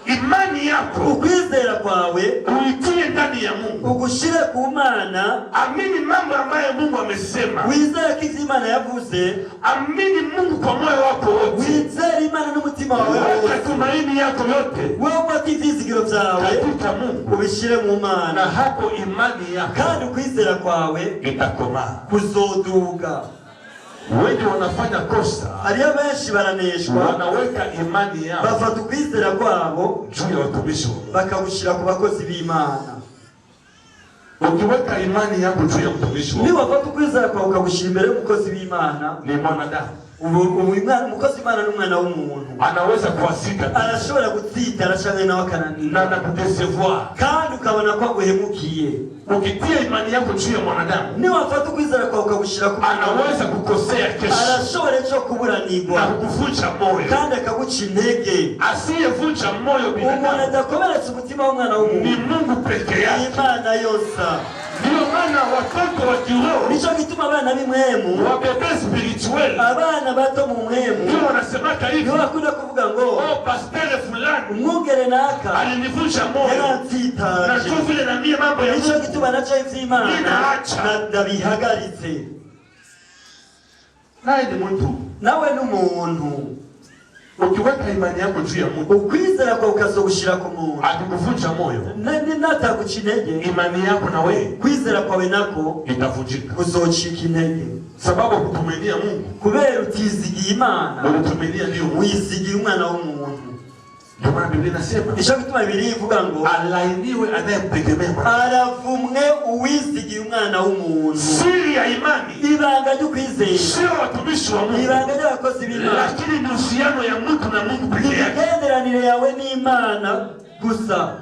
Imani yako, ukwizera kwawe uitie ndani ya Mungu, ugushire ku Mana. Amini mambo ambayo Mungu amesema. Wizere ko ivyo Imana yavuze. Amini Mungu kwa moyo wako wote. Wizere Imana n'umutima wawe wose. Tumaini yako yote, wewe ufate ivyizigiro vyawe katika Mungu, ubishire mu Mana, na hapo imani yako kandi ukwizera kwawe itakoma, kuzoduga. Wengi wanafanya kosa, hariyo benshi baraneshwa, wanaweka imani yao, bafata ukwizera kwabo juu ya watumishi wa Mungu, bakagushira ku bakozi b'Imana. Ukiweka imani yako juu ya mtumishi wa Mungu, ni wafata ukwizera kwawe ukagushira imbere y'umukozi b'Imana, ni mwanadamu. Umukozi w'Imana n'umwana w'umuntu, anaweza kuwasika, arashobora gutsita, arashaka nawe akananira, na kudesevoir, kandi ukabona ko aguhemukiye. Ukitia imani yako juu ya mwanadamu, ni wafata ukwizera kwawe ukagushira ku, anaweza kukosea kesho, arashobora ejo kuburanirwa na kukuvunja moyo, kandi akaguca intege. Asiyevunja moyo binadamu, umuntu adakomeretsa umutima w'umwana w'umuntu ni Mungu peke yake, Imana yose. Ndio maana watoto wa kiroho, nico gituma abana b'imwemu, wa bebe spirituel, abana bato mu mwemu, ndio wanasema hivi, ndio bakunda kuvuga ngo, oh pastor fulani umwungere naka alinivunja moyo, yaratsitaje, na tu vile na mie mambo ya nico gituma naco ivy'Imana ndabihagaritse. naye ni mtu, nawe n'umuntu. ukiweka imani yako juu ya Mungu, ukwizera kwawe ukazogushira ku muntu, akikuvunja moyo, nataguca intege, imani yako na wewe, kwizera kwawe nako itavunjika, uzocika intege. sababu kutumainia Mungu, kubera utizigiye Imana, unatumainia ndio wizigiye umwana w'umuntu. Ndio maana Biblia inasema, nico gituma Biblia ivuga ngo, alainiwe anayemtegemea Mungu, aravumwe uwizigiye umwana w'umuntu. Siri ya imani, ibanga ryo kwizera, sio watumishi wa Mungu, ibanga ry'abakozi b'Imana, lakini ni uhusiano ya mtu na Mungu peke yake, imigenderanire yawe n'Imana gusa.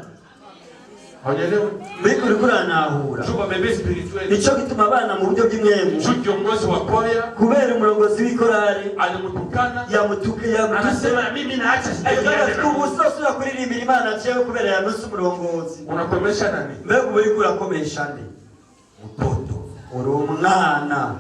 Hawaelewi? Biko urikuranahura. Chupa bebe spirituel. Nico gituma abana mu buryo bw'imwemu. Chupa kiongozi wa kwaya, kubera umurongozi w'ikorari alimutukana, yamutuke anasema mimi naacha sijui. Ubusosura kuririmbira Imana cyewe kubera yanuse umurongozi. Unakomesha nani? Mbega uri kurakomesha nde? Mtoto. Uri umwana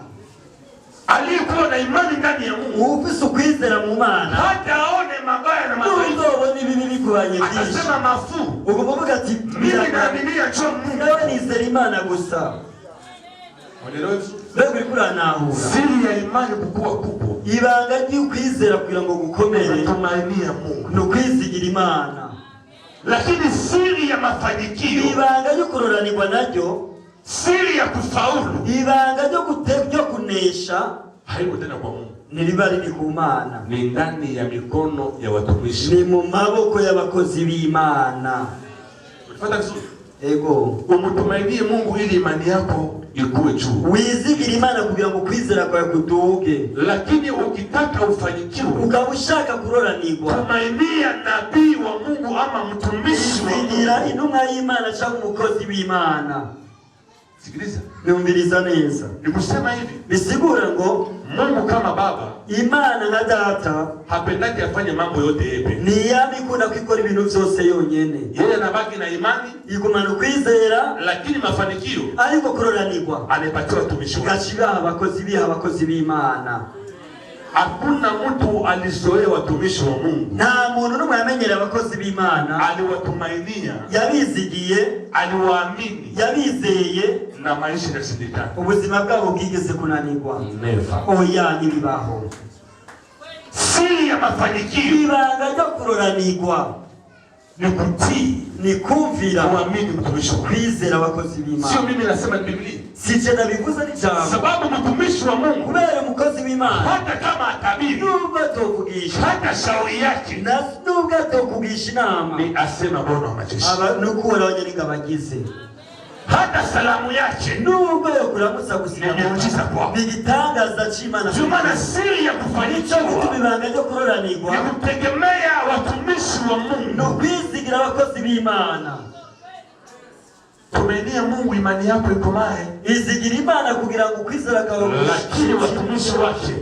aliyekuwa na imani ndani ya Mungu, ufise ukwizera mu Mana, hata aone mabaya na madhaifu, ubone bibi bikubanye byinshi, atasema mafu, uvuga ati mimi naamini acho Mungu, nawe nizera Imana gusa. Mbega uri kuranahura. Siri ya imani kukuwa kubwa, ibanga ry'ukwizera kugira ngo gukomere, tumainia Mungu, no kwizigira Imana. Lakini siri ya mafanikio, ibanga ryo kuroranirwa naryo, siri ya kufaulu, ibanga ryo kunesha, haiko tena kwa Mungu, niliba riri ku Mana, ni ndani ya mikono ya watumishi, ni mu maboko y'abakozi b'Imana. Unafuata vizuri? Ego, umutumainie Mungu ili imani yako ikuwe juu, wizigira Imana kugira ngo kwizera kwawe kuduge. Lakini ukitaka ufanikiwe, ukabushaka kuroranirwa, tumainia nabii wa Mungu ama mtumishi wa Mungu, wizigira intumwa y'Imana cyangwa umukozi w'Imana. Sikiliza, niumviriza neza. Nikusema hivi, bisigura ngo Mungu kama baba, Imana nka data, hapendaki afanye mambo yote yeye. Ni yami kuna kwikora ibintu byose yonyene. Yeye anabaki na imani, igumana kwizera, lakini mafanikio ariko kuroranirwa anapatiwa watumishi wake, gachiga abakozi b'Imana. Hakuna mtu alizoea watumishi wa Mungu. Nta muntu n'umwe yamenyera abakozi b'Imana, aliwatumainia, yabizigiye, aliwaamini, yabizeye, na maisha yasindikana. ubuzima bwabo bwigeze kunanirwa. Never. Oya ntibibaho. Siri ya mafanikio Ibanga ryo kuroranirwa ni kutii, ni kumvira, kuamini mtumishi wa Mungu. kwizera abakozi b'Imana. Sio mimi nasema Biblia. Si je nabivuze ni jambo. Sababu mtumishi wa Mungu Kubera umukozi w'Imana hata kama atabiri, nubwo atovugisha hata shauri yake na nubwo atokugisha inama ni asema Bwana wa majeshi. nukubona abanyaringa bagize, Hata salamu yake nubwo yokuramutsa gusiga ni muujiza kwao. bigitangaza c'Imana. Maana siri ya kufanikiwa Bituma ibanga ryo kuroranirwa ni kutegemea watumishi wa Mungu. no kwizigira abakozi b'Imana. Tumenia Mungu, imani yako ikomae, Izigira Imana kugira ngo kwizera kwawe lakini watumishi wake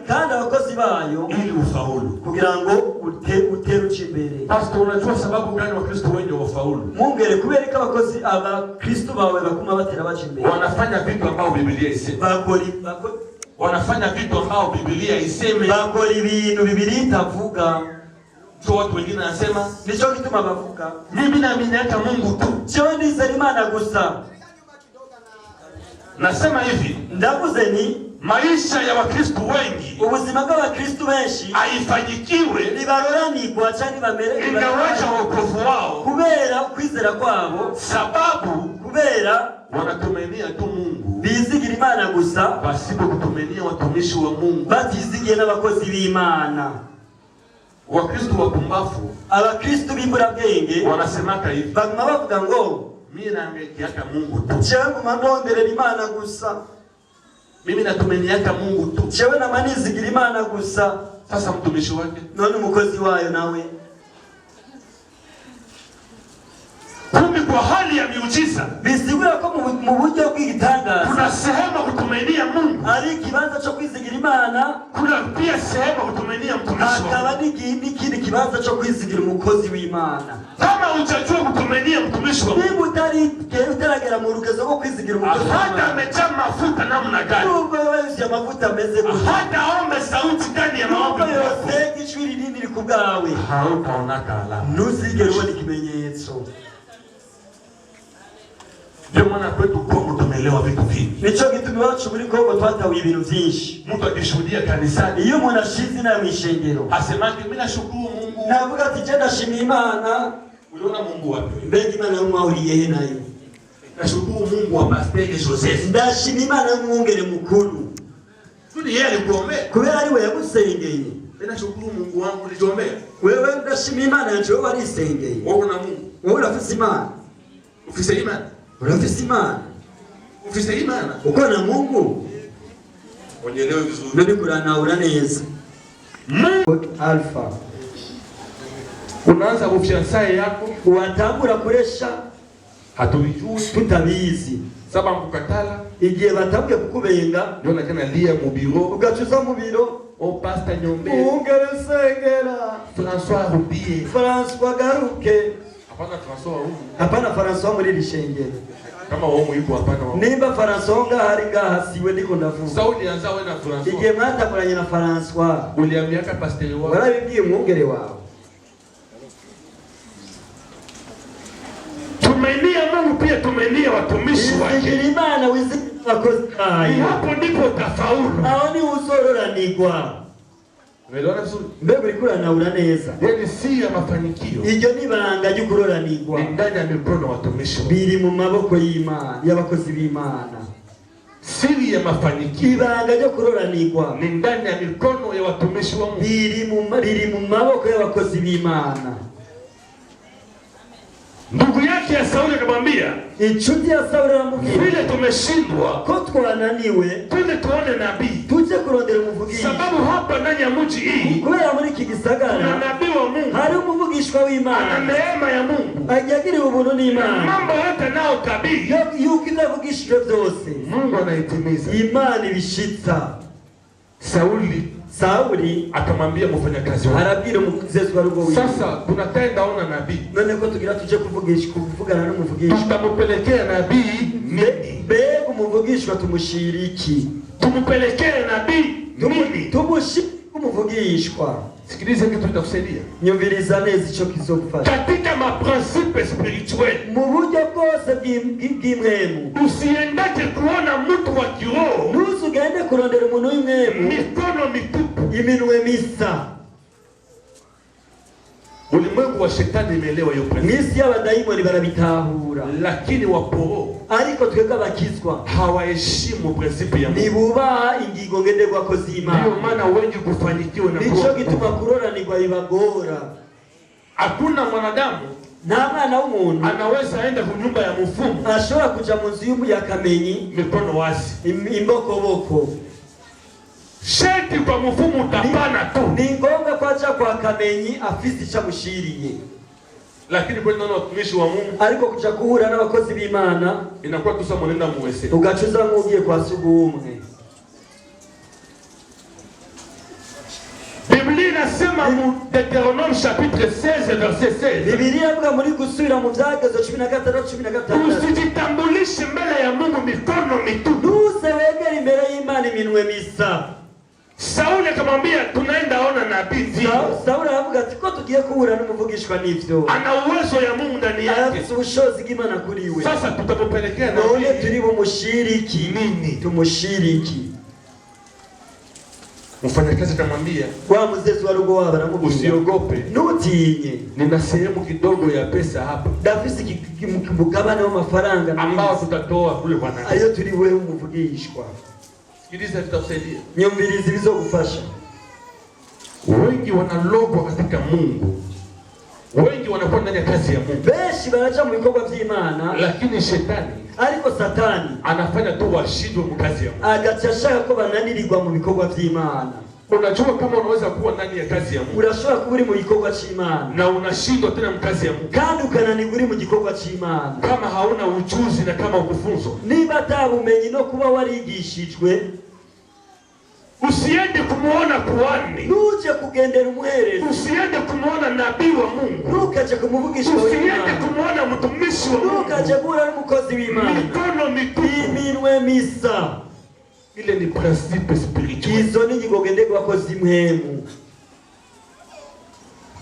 kandi abakozi bayo ili ufaulu. kugira ngo utere uca imbere. Pastor, unajua sababu gani Wakristo wengi wafaulu? Mungere kubera ko abakozi Abakristo bawe bakuma batera baca imbere. Wanafanya vitu ambao Biblia isema. Wanafanya vitu ambao Biblia iseme. Bakora ibintu Biblia itavuga. So watu wengine wanasema nico gituma bavuga mimi naamini hata Mungu tu. Cyo ndizera Imana gusa. Nasema hivi, ndavuze ni maisha ya Wakristo wengi, ubuzima bw'Abakristo benshi haifanyikiwe nibaroranirwa cyangwa bamere ingawaje wokovu wao kubera kwizera kwabo, sababu kubera wanatumainia tu Mungu, bizigira Imana gusa pasipo kutumainia watumishi wa Mungu, batizigiye n'abakozi b'Imana. Wakristo wapumbafu, Abakristo b'imburabwenge wanasemaka hivi, baguma bavuga ngo mimi naangalia Mungu tu, cyangwa mandonderera Imana gusa, mimi natumainia Mungu tu, cyewe na manizigira Imana gusa. Sasa mtumishi wake none umukozi wayo nawe kumbe kwa hali ya miujiza bisigura ko mu buryo bw'igitangaza kuna sehemu kutumainia Mungu, ari kibanza cyo kwizigira Imana, kuna pia sehemu kutumainia mtumishi, hakaba n'ikindi kibanza cyo kwizigira umukozi w'Imana. Kama hujajua kutumainia mtumishi wa Mungu, utaragera mu rugezo rwo kwizigira umukozi w'Imana, hata amejaa mafuta namna gani, nubwo yose amavuta ameze gutya, hata ombe sauti ndani ya maombi yose ijwi rinini riri ku bwawe, hautaona alama, ntuzigere ubona ikimenyetso. Ndio maana kwetu Kongo tumelewa vitu vingi. Nico gituma iwacu muri Kongo twatawe ibintu byinshi. Mtu akishuhudia kanisani, iyo umuntu ashize na mwishengero, asemaje mimi nashukuru Mungu, navuga ati je ndashimira Imana. Uliona Mungu wapi? Mbega Imana y'umwahuriye he nayo? Nashukuru Mungu wa Pastor Joseph. Ndashimira Imana y'umwungere mukuru. Tuni yeye alikuombea. Kubera ari we yagusengeye. Mimi nashukuru Mungu wangu niliombea. Wewe ndashimira Imana yaje wewe warisengeye. Wewe na Mungu. Wewe urafise Imana. Ufise imani. Urafise Imana. Ufise imani. Uko na Mungu. Onyelewe vizuri. Ndio kuranaura neza. Mungu Alpha. Unaanza kufiansaye yako, watangura kuresha hatubijui, tutabizi. Saba mkukatala, igihe batabwe kukubenga, ndio nakana lia mu biro, ugacuza mu biro, o Pastor Nyombe, ungeresengera, François Rubie, François Garuke. Hapana François huko. Hapana François muri lishengero. Kama wao yuko hapana wao. Nimba François ngahari ngahasiwe ndiko ndavuga. Sauli anza wewe na François. Igihe mwatamuranye na François, uliambiaka pastor wao. warabibwiye umwungere wawe. Tumenia Mungu pia tumenia watumishi wake. Izigira Imana wizigira abakozi bayo. Hapo ndipo utafaulu. Aho ni uzororanirwa. Umeelewana vizuri? Mbega urikura naura neza. Yaani si ya mafanikio. Iryo ni ibanga ry'ukuroranirwa. Ndani ya mikono watumishi. Biri mu maboko y'Imana, y'abakozi b'Imana. Siri ya mafanikio. Ibanga ryo kuroranirwa ni ndani ya mikono ya watumishi wa Mungu. Biri mu maboko y'abakozi b'Imana. Ndugu yake ya Sauli akamwambia, inshuti ya Sauli aramubwira, vile tumeshindwa, ko twananiwe, twende tuone nabii, tuje kurondera umuvugishi. Sababu hapa ndani ya mji hii, kubera muri iki gisagara, kuna nabii wa Mungu, hari umuvugishwa w'Imana, ana neema ya Mungu, ajagiriwe ubuntu n'Imana, mambo yote nao tabiri, yuko ivyavugishijwe byose Mungu anaitimiza, Imana ibishitsa. Sauli akamwambia mfanyakazi wake, arabwira umugezezi wa rugo wiwe, sasa tunatenda ona nabii, none ko tugira tuje kuvugana n'umuvugishi, tutamupelekea nabii nini? Mbega umuvugishwa tumushiriki, tumupelekee nabii nini? Tumushiriki umuvugishwa. Sikiliza kitu kitakusaidia. Nyumviriza neza ico kizogufasha. Katika maprincipe spirituel. Mu buryo bwose bw'imwemu. Usiendaje kuona mtu wa kiroho. Ntuzugende kurondera umuntu w'imwemu. Mikono mitupu. Iminwe misa. Ulimwengu wa shetani imeelewa hiyo principle. Misi y'abadayimoni barabitahura. Lakini waporo ariko twebwe abakizwa hawaheshimu principe ya Mungu. Nibubaha ingingo ngenderwako z'Imana. Ndio maana wengi kufanikiwa na nico gituma kuroranirwa bibagora. Hakuna mwanadamu nta mwana w'umuntu anaweza aenda ku nyumba ya mfumu ashobora kuja mu nzu y'akamenyi mikono wazi, imbokoboko. Sheti kwa mfumu utapana tu. Ni ngombwa ko aja kwa kamenyi afise icamushiriye. Lakini kwa nini watumishi wa Mungu ariko kuja kuhura n'abakozi b'Imana inakuwa tusa mwenenda muwese ugacuza nk'ugiye kwa sugumwe. Biblia inasema mu Deuteronome chapitre 16 verset 16. Biblia ivuga muri gusubira mu Vyagezo 16:16. Usijitambulishe mbele ya Mungu mikono mitupu. Ntusewegere imbere y'Imana iminwe misa. Sauli akamwambia tunaenda ona nabii. Sauli aravuga ati ko tugiye kuhura n'umuvugishwa n'ivyo. Ana uwezo ya Mungu ndani yake. Afite ubushobozi bw'Imana kuri we. Sasa tutapopelekea na none turi bumushiriki nini? Tumushiriki. Mfanyakazi akamwambia wa muzezi wa rugo wabo aramubwira usiogope, ntutinye, nina sehemu kidogo ya pesa hapa, dafisi mukabane w'amafaranga ambao tutatoa kule bwana, ayo turi wewe umuvugishwa. Sikiliza tutakusaidia. Nyumvirizi bizogufasha. Wengi wanalogwa katika Mungu. Wengi wanakuwa ndani ya kazi ya Mungu. Benshi baraja mu bikorwa by'Imana, lakini shetani ariko satani anafanya tu washindwe mu kazi ya Mungu. Agacashaka ko bananirirwa mu bikorwa by'Imana. Unajua kama unaweza kuwa ndani ya kazi ya Mungu, urashobora kuba uri mu gikorwa cy'Imana na unashindwa tena mu kazi ya Mungu, kandi ukananirwa uri mu gikorwa cy'Imana kama hauna ujuzi na kama ukufunzwa, niba atabumenyi no kuba warigishijwe. Usiende kumuona kuhani, nuje kugendera umuherezi. Usiende kumuona nabii wa Mungu, nukaje kumuvugishwa w'Imana. Usiende kumuona mtumishi wa Mungu, nukaje kuhura n'umukozi w'Imana. Mikono mitupu, iminwe misa. Ile ni principe spirituel. Izo ni ingingo ngenderwako z'imwemu.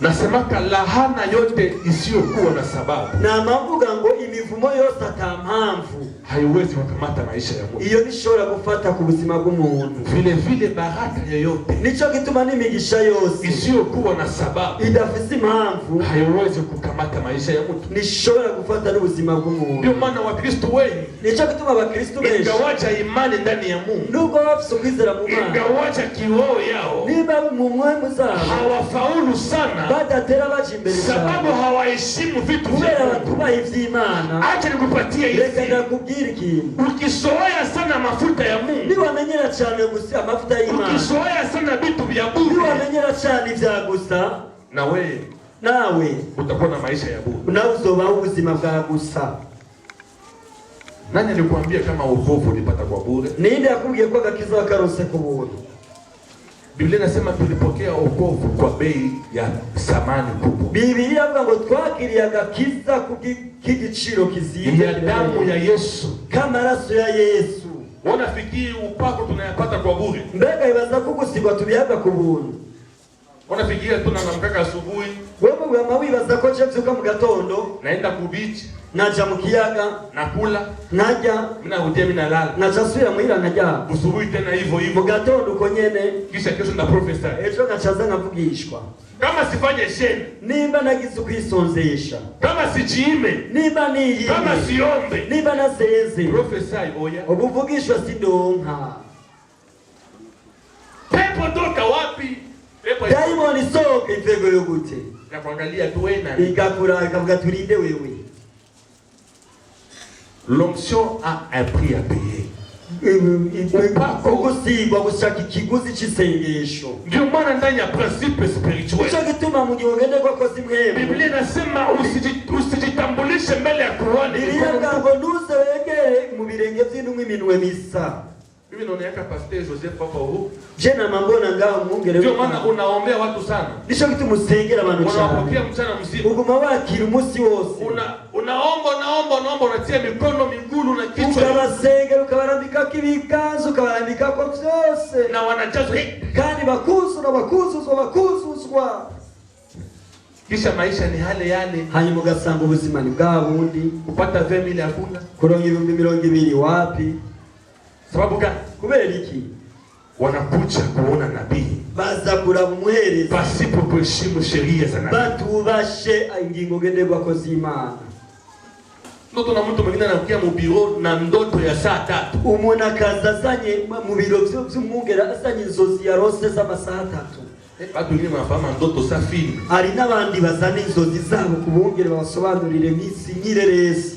Nasemaka lahana yote isiyokuwa na sababu, na mavuga ngo imivumo yose atampamvu haiwezi kukamata maisha ya Mungu. Iyo nishobora gufata ku buzima bw'umuntu. Vile vile baraka yoyote, nico gituma n'imigisha yose isiyokuwa na sababu, idafise impamvu, haiwezi kukamata maisha ya mtu, nishobora gufata n'ubuzima bw'umuntu. Ndio maana Wakristo wengi, nico gituma Abakristo benshi, ingawacha imani ndani ya Mungu, nubwo bafise ukwizera mu Mana, ingawacha kiroho yao, niba mu mwemu zabo hawafaulu sana, badatera baje imbere sababu hawaheshimu vitu vya batubaha ivy'Imana. Acha nikupatie hizi. Reka ndakubwira ikintu. Ukisoea sana mafuta ya Mungu, niwamenyera cyane gusa amafuta y'Imana, ukisoea sana vitu vya bure, niwamenyera cyane ivya gusa, nawe utakuwa na maisha ya bure, nawe uzobaho ubuzima bwa gusa. Nani alikwambia kama wokovu ulipata kwa bure? Ninde yakubwiye ko agakiza wakarose ku buntu? Biblia inasema tulipokea wokovu kwa bei ya thamani kubwa. Biblia ivuga ngo twakiriye agakiza k'igiciro kiziye ya damu ya Yesu, kama raso ya Yesu. Wanafikiri upako tunayapata kwa bure? Mbega ibaza ko gusigwa tubihaga ku buntu? Wanafikiria tunanamkaka asubuhi, wewe wama wibaza ko cyavyuka mu gatondo, naenda ku beach, naja mu kiyaga, nakula, najya, mimi nalala, nachasubira muhira najya, usubuhi tena hivyo mu gatondo uko nyene, kisha kesho na professor, ejo nachaza nkavugishwa. Kama sifanye sheni, nimba nagize kwisonzesha, kama sijiime, nimba niyi, kama siombe, nimba naseze, professor oya, obuvugishwa sindonka. Pepo toka wapi? Daimoni soke ivego yo gute? Na kuangalia tu wewe na ikakura ikavuga turinde wewe. L'onction a un prix à payer. Ukusigwa gushaka ikiguzi cy'isengesho. Ndio maana ndani ya principe spirituel, nico gituma mu gihe ugende kwa kozi mwema, Biblia inasema usijitambulishe mbele ya kuhani. Biblia ngo nuze wegere mu birenge by'intumwa iminwe misa. Mimi naoneka Pastor Joseph Papa huko. Je na mambona ngao mwongere. Ndio maana unaombea watu sana. Nico gituma usengera abantu cyane. Unawapokea mchana mzima. Uguma wakira umunsi wose. Unaomba unatia mikono migulu na kichwa. Ukabasengera ukabarambika kibikanzu ukabarambika ko byose. Na wanajazwa kandi bakuzu ruswa. Kisha maisha ni yale. Hanyuma ugasanga ubuzima ni bwa bundi. Kupata 20,000 hakuna. Kuronka 20,000 wapi? Sababu gani? Kubera iki? Wanakuja kuona nabii. Baza kuraba umuherezi. Pasipo kuheshimu sheria za nabii. Batubashe ingingo ngenderwako z'Imana. Ndoto na mtu mwingine anakuja mu biro na ndoto ya saa 3. Umuntu akazazanye mu biro by'umwungera asanye inzozi ya rose z'amasaha 3. Batu wengine wanafahamu ndoto za film. Hari n'abandi bazana inzozi zabo kubungere babasobanurire misi nyireresi.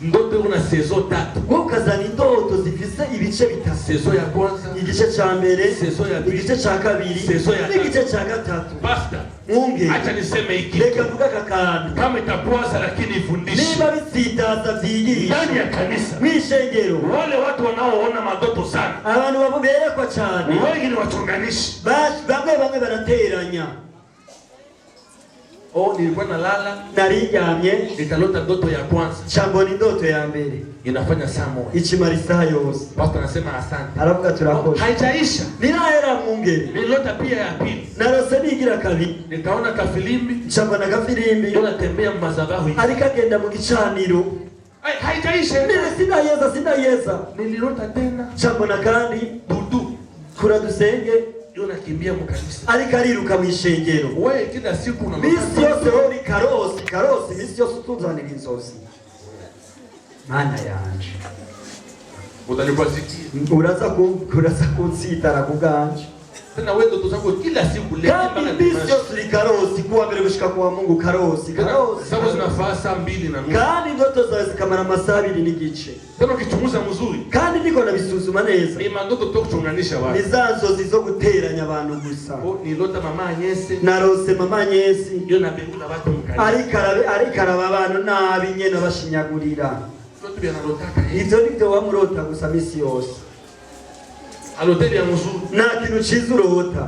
Ndoto una saison 3. Ngo kazana indoto zifise ibice bitatu. Saison ya kwanza, igice ca mbere, saison ya pili, igice ca kabiri, saison ya n'igice ca gatatu. Basta. Munge. Acha niseme hiki. Reka vuga kakandi. Kama itakuwaza lakini ifundishe. Niba bitsitaza vyigisha. Ndani ya kanisa. Mwishengero. Wale watu wanaoona madoto sana. Abantu baberekwa cyane. Wengi ni wachunganishi. Bamwe barateranya. Nilikuwa nalala, nariryamye, nikalota ndoto ya kwanza. Chamboni ndoto ya mbere. Inafanya saa moja. Ichimara isaha yose. Pastor anasema asante. Aravuga turakoze. Haijaisha. Ninahera mwungere. Nilota pia ya pili. Narose nigira kabiri. Nikaona kafilimbi. Chambona kafilimbi. Yonatembea mazabahu. Alikagenda mu gicaniro. Haijaisha. Sinayeza. Nililota tena. Chambona kandi dudu. Kura dusenge. Yonakimbia mu kanisa. Alikariruka mu ishengero. Wewe kila siku una misi yose hori karosi misi yose utuzanira inzozi. Mana yanje. Utanikwasikia. Uraza kunsitara kuganje. Tena wewe ndoto zako kila siku leo mpaka misi yose karosi kuwa mbere gushika kwa Mungu karosi. Sababu zinafaa saa 2:30. Kandi ndoto zawe zikamara amasaha 2 n'igice. Tena ukichunguza mzuri. Kandi niko nabisuzuma neza. Ni mandoto to kuchunganisha watu. Nizazo zizo guteranya abantu gusa. Nilota mama Anyese. Narose mama Anyese. Yo nabegula watu mukari. Arikaraba abantu nabi nyene bashinyagurira. Ndoto bya nalotaka. Ivyo nivyo wamurota gusa misi yose. Aloteli ya mzuri. Na kintu ciza urota.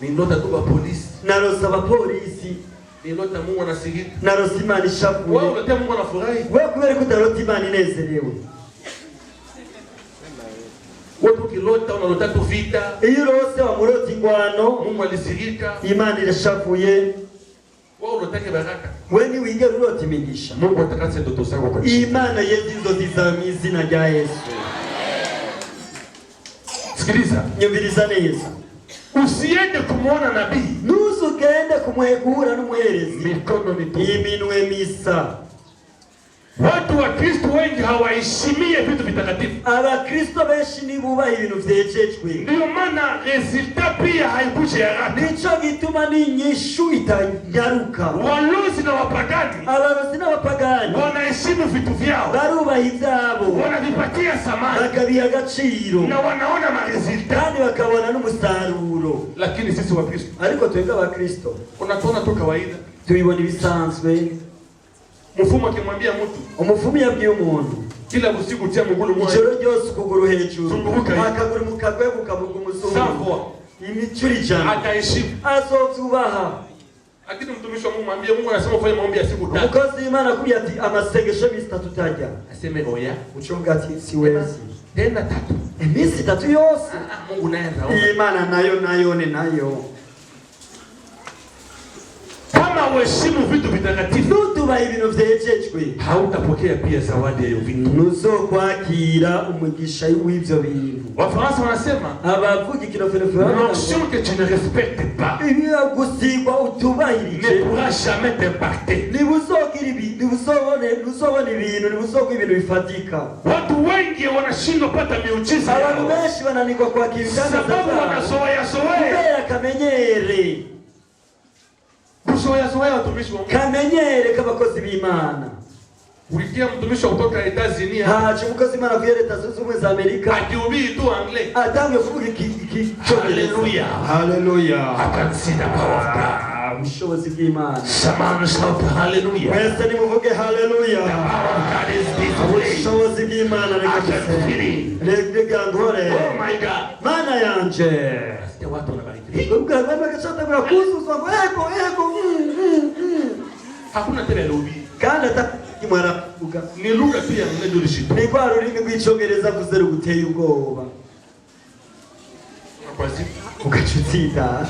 Nilota kuba polisi. Narose abapolisi. Nilota Mungu anasigika. Narose Imana ishavuye. Wewe unatia Mungu anafurahi. Wewe kubera ko utarota Imana inezerewe. Wewe ukilota unalota tu vita. Iyo urose wamurota ingwano, Mungu alisigika. Imana irashavuye. Wewe unataka baraka. Wewe ni wigera urota imigisha. Mungu atakase ndoto zako kwa Imana yezi inzozi zawe mu izina rya Yesu. Sikiliza. Nyumviriza neza. Usiende kumuona nabii. Nuzugende kumwegura n'umuherezi. Mikono mitupu. Iminwe misa. Watu wa Kristo wengi hawaheshimie vitu vitakatifu. Abakristo benshi nibubaha ibintu vyejejwe. Ndio maana resulta pia haikuje haraka. Nico gituma n'inyishu itanyaruka. Walozi na wapagani. Abarozi n'abapagani wanaheshimu vitu vyao. barubaha ivyabo. Wanavipatia thamani. Bakabiha agaciro. Na wanaona maresulta. Kandi bakabona n'umusaruro. Lakini sisi wa Kristo. Ariko twebwe abakristo. Unatuona tu kawaida. Tubibona ibisanzwe. Mfumo akimwambia mtu. Umufumu yabwiye umuntu. Kila usiku tia muguru mmoja. Ijoro ryose ukuguru hejuru. Zunguruka. Akaguru mu kagwe bukavuga umuzungu. Sawa. Imicuri cyane. Ataheshimu. Azozubaha. Lakini mtumishi wa Mungu mwambie Mungu anasema ufanye maombi ya siku 3. Umukozi w'Imana akubwiye ati amasengesho y'imisi 3 utajya. Aseme oya. Ucunga ati siwezi. Tena 3. Imisi 3 yose. Mungu naye anaona. Imana nayo. Kama uheshimu vitu vitakatifu, nutubaha ibintu vyejejwe, hautapokea pia zawadi ya vitu. Nuzokwakira umugisha w'ivyo bintu. Wafaransa wanasema abavuga ikinofenofeno, l'onction que tu ne respectes pas, ibiya gusigwa utubahirije, ne pourra jamais t'impacter. Nibuzobona ibintu, nibuzogwa ibintu bifatika. Watu wengi wanashindwa pata miujiza. Abantu benshi bananirwa kwakira kandi sababu wanazoea. Kubera kamenyere. Kuzoea watumishi wa Mungu. Kamenyere k'abakozi b'Imana. Ulikia mtumishi kutoka Etats-Unis. Haje umukozi w'Imana kuva Leta Zunze Ubumwe za Amerika. Akihubiri tu anglais. Atangiye kuvuga iki Hallelujah. Hallelujah. I can see the power of God. Ubushobozi bw'Imana. Someone shout hallelujah. Mwese nimuvuge hallelujah. The power of God is this way. Ubushobozi bw'Imana reka ngore. Oh my God. Mana yanje. Watu wanabariki. Ubwa bagashata kwa kuzuza ngo ego. Hakuna tena lobby. Kandi atakimara kuvuga. Ni lugha pia mnadulishito. Ni kwa rurimi rw'icyongereza vuze ruguteye ubwoba. Kwazi ugacutsita.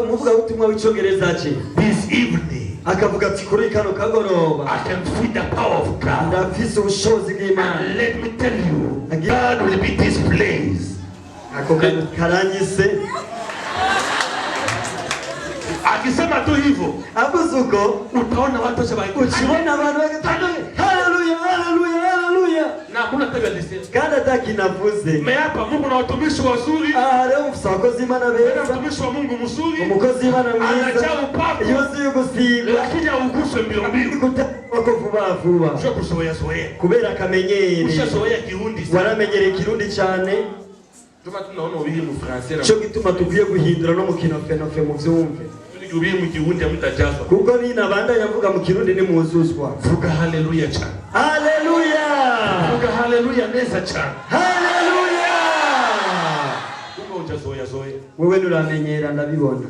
umuvugabutumwa w'icyongereza aje this evening akavuga ati kuri kano kagoroba I can feel the power of God. ndafise ubushobozi bw'Imana. And let me tell you, God will be this place. ako karanyise Akisema tu hivyo, avuze uko utaona watu wote ukibona abantu bagatanga haleluya haleluya haleluya na kuna tabia lisema. kandi atakinavuze. Hapa Mungu na watumishi wazuri. Leo ufisa abakozi b'Imana beza, mtumishi wa Mungu mzuri, umukozi w'Imana mwiza, yuzuye gusiga, lakini uguswe mbio mbio wako vuba vuba, sio kusoya soya, kubera akamenyere, ushasoya kirundi sana, waramenyere kirundi cyane. Tuma tunaona ubiri mu français, cyo gituma tugiye guhindura no mu kinofenofe mu byumve, ubiri mu kirundi amutajaza, kuko ni nabanda yavuga mu kirundi ni muzuzwa. Vuga haleluya cyane, haleluya, vuga haleluya neza cyane, haleluya. Kuko ujazoya zoya, wewe nuramenyera ndabibona.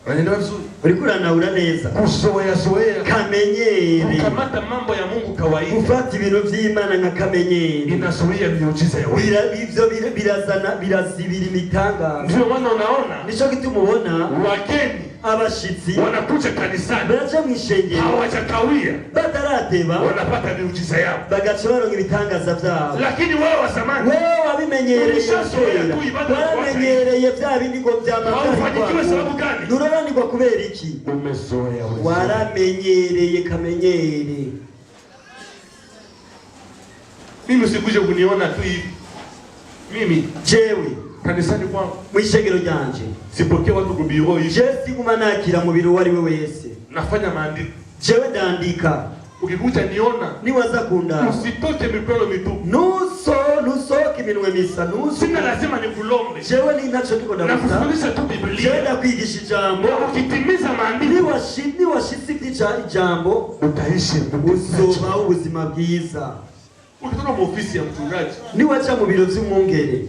Wanenda vizuri. Ulikula naura neza. Kusoya soya. Kamenyere. Kukamata mambo ya Mungu kawaida. Kufata ibintu by'Imana nka kamenyere. Inazuia miujiza ya Mungu. Ivyo birazana birazibira imitanga. Ndio maana unaona. Nicho kitumubona. Wageni. Abashitsi. Wanakuja kanisani. Baracha mwishengero. Hawajakawia. Batarateba. Wanapata miujiza yao. Bagacha baronka ibitangaza vyabo. Lakini wewe wa zamani. Wewe wabimenyereye. Wamenyereye vya bindi ngo vyamagana. Haufanyikiwe sababu gani? Nuroranirwa kubera iki? Umezoea wewe. Waramenyereye kamenyere. Mimi usikuje kuniona tu hivi. Mimi jewe kanisani kwangu mwishengero ryanje sipokea watu ku biro hivi. Je siguma nakira mu biro wari we wese. Nafanya maandiko. Jewe ndandika. Ukikuja niona niwaza kunda usitoke mikono mitupu. Nusoke minwe misa nuso. Sina lazima nikulombe. Jewe ni nacho niko ndavuga. Nakufundisha tu Biblia. Jewe ndakwigisha ijambo. Ukitimiza maandiko washitsi ijambo utaishi uzoma ubuzima bwiza. Ukitoka mu ofisi ya mchungaji niwacha mu biro vy'umwungere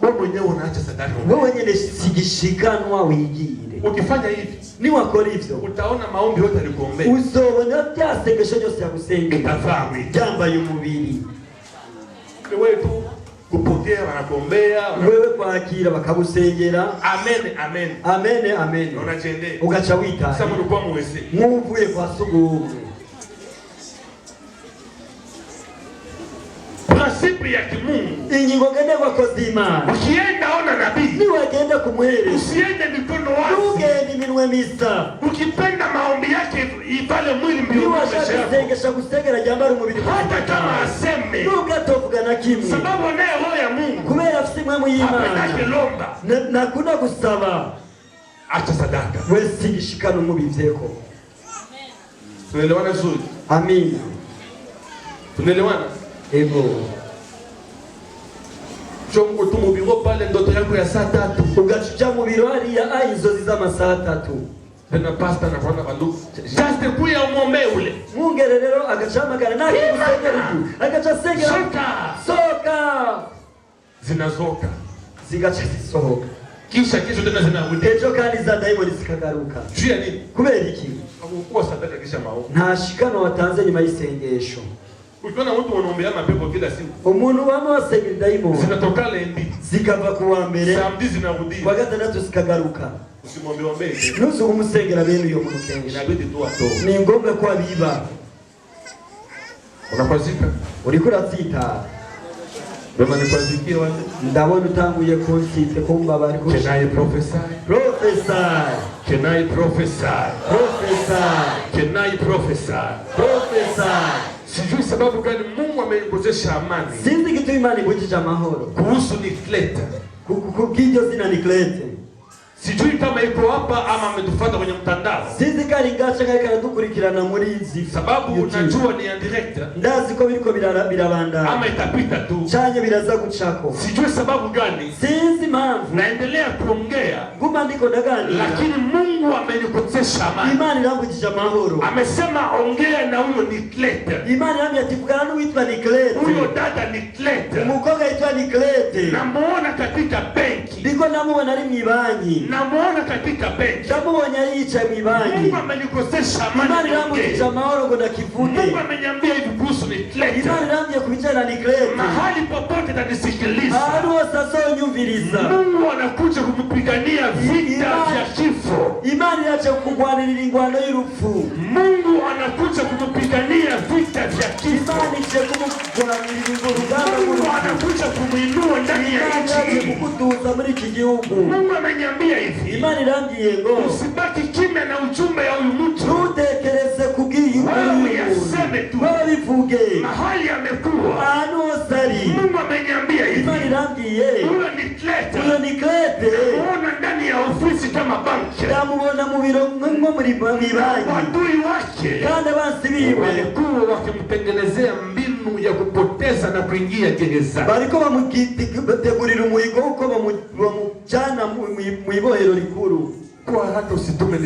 wewe mwenyewe unaacha sadaka. Wewe nyene sigishikanwa wigire. Ukifanya hivi niwakora ivyo utaona maombi yote alikuombea. Uzobona byasengesho byose yagusengera itavamwe byambaye umubiri. Wewe tu kupokea wanakuombea, wewe kwakira bakagusengera. Amen amen. Amen amen. Unajende ugacha wita. Sasa mulikuwa muweze. Muvuye kwa sugumwe. Principe ya kimungu. Ingingo gende kwa kozima. Ukienda ona nabii. Ni wagenda kumwele. Usiende mikono wazi. Ugende minwe misa. Ukipenda maombi yake ipale mwili mbio. Ni washakusengesha kusengera jambara umubiri. Hata kama aseme. Ugatovuga na kimwe. Sababu naye roho ya Mungu. Kubera afite mwe y'Imana. Hapana kilomba. Na kuna gusaba. Acha sadaka. Wewe sigishikana umubivyeko. Tunaelewana vizuri? Amina. Tunaelewana? Ego. Chongo tu mubiro pale ndoto yako ya saa 3. Ugachuja mubiro hariya inzozi za masaa 3. Tena pastor na bwana bandu. Just kuya umombe ule. Mungere rero agachamagara naki kusengera tu. Agacasengera. Soka. Zinazoka. Zigacha zisohoka. Kisha kesho tena zinarudi. Ejo kandi za daimoni zikagaruka. Jua nini? Kubera iki? Hakukuwa sadaka kisha maombi. Nta shikano watanze nyuma y'isengesho. Ukiona mtu anaombea mapepo kila siku. Umuntu wamwasengera daimoni. Zinatoka lendi. Zikava kuwa mbere. Samedi zinarudi. Kwa gatandatu zikagaruka. Usimwombe ombe. Nusu kumusengera bene uyo muntu kenshi. Inabidi tu atoe. Ni ngombwa ko abiba. Unakwazika. Uriko uratsita. Baba nikwazikie wale. Ndabona utanguye kunsite kumba bari ko. Can I prophesy? Prophesy. Can I prophesy? Prophesy. Can I prophesy? Prophesy. Sijui sababu gani Mungu amenikosesha amani. Sinzi kitu Imana ibujije amahoro. Kuhusu Nikleta. Kukijyo zina Niklete. Sijui kama iko hapa ama ametufuata kwenye mtandao. Sinzi kari gacha kari karadukurikirana muri izi. Sababu unajua ni direct. Ndazi ko biriko birabanda. Ama itapita tu. Chanye biraza gucako. Sijui sababu gani. Sinzi mpamvu. Naendelea kuongea. Guma ndiko ndaganira. Lakini Mungu amenikosesha amani. Imana irambujije amahoro. Amesema ongea na huyo Nikleta. Imana yamyatifukana n'uwitwa Niklete. Huyo dada Nikleta. Umukobwa yitwa Niklete. Namuona katika benki. niko namubona ari mwibanki, namuona katika benki. ndamubonye ari yicaye mwibanki. Mungu amenikosesha Imana amani. iramukije amahoro ngo ndakivuge. Mungu ameniambia hivi kuhusu Nikleta. Imana irambye kubijana na Nikleta. Mahali popote tanisikiliza, ahantu hose azonyumviriza, Mungu anakuja kupigania vita vya kifo. Imana iraje kugwanirira ingwano y'urupfu. Mungu anakuja kupigania vita vya kifo. Imana ije kumugwanirira urugamba. Mungu anakuja kumuinua ndani ya Imana iraje nchi. kukutuza muri iki gihugu. Mungu ameniambia hivi, Imana irambwiye ngo usibaki kimya na ujumbe ya huyu mtu. ntutekereze kubw'iyi Wewe uyaseme tu. bivuge Mahali amekuwa, ahantu hose ari. Mungu ameniambia hivi, Imana irambwiye huyo Nikleta uyo Niklete muona ndani ya ofisi kama banki. ndamubona mu biro nko muri banki, Wadui wake kandi abansi biwe walikuwa wakimtengenezea mbinu ya kupoteza na kuingia gereza. bariko bamutegurira umuhigo uko bamujyana mu ibohero rikuru. Kwa hata usitume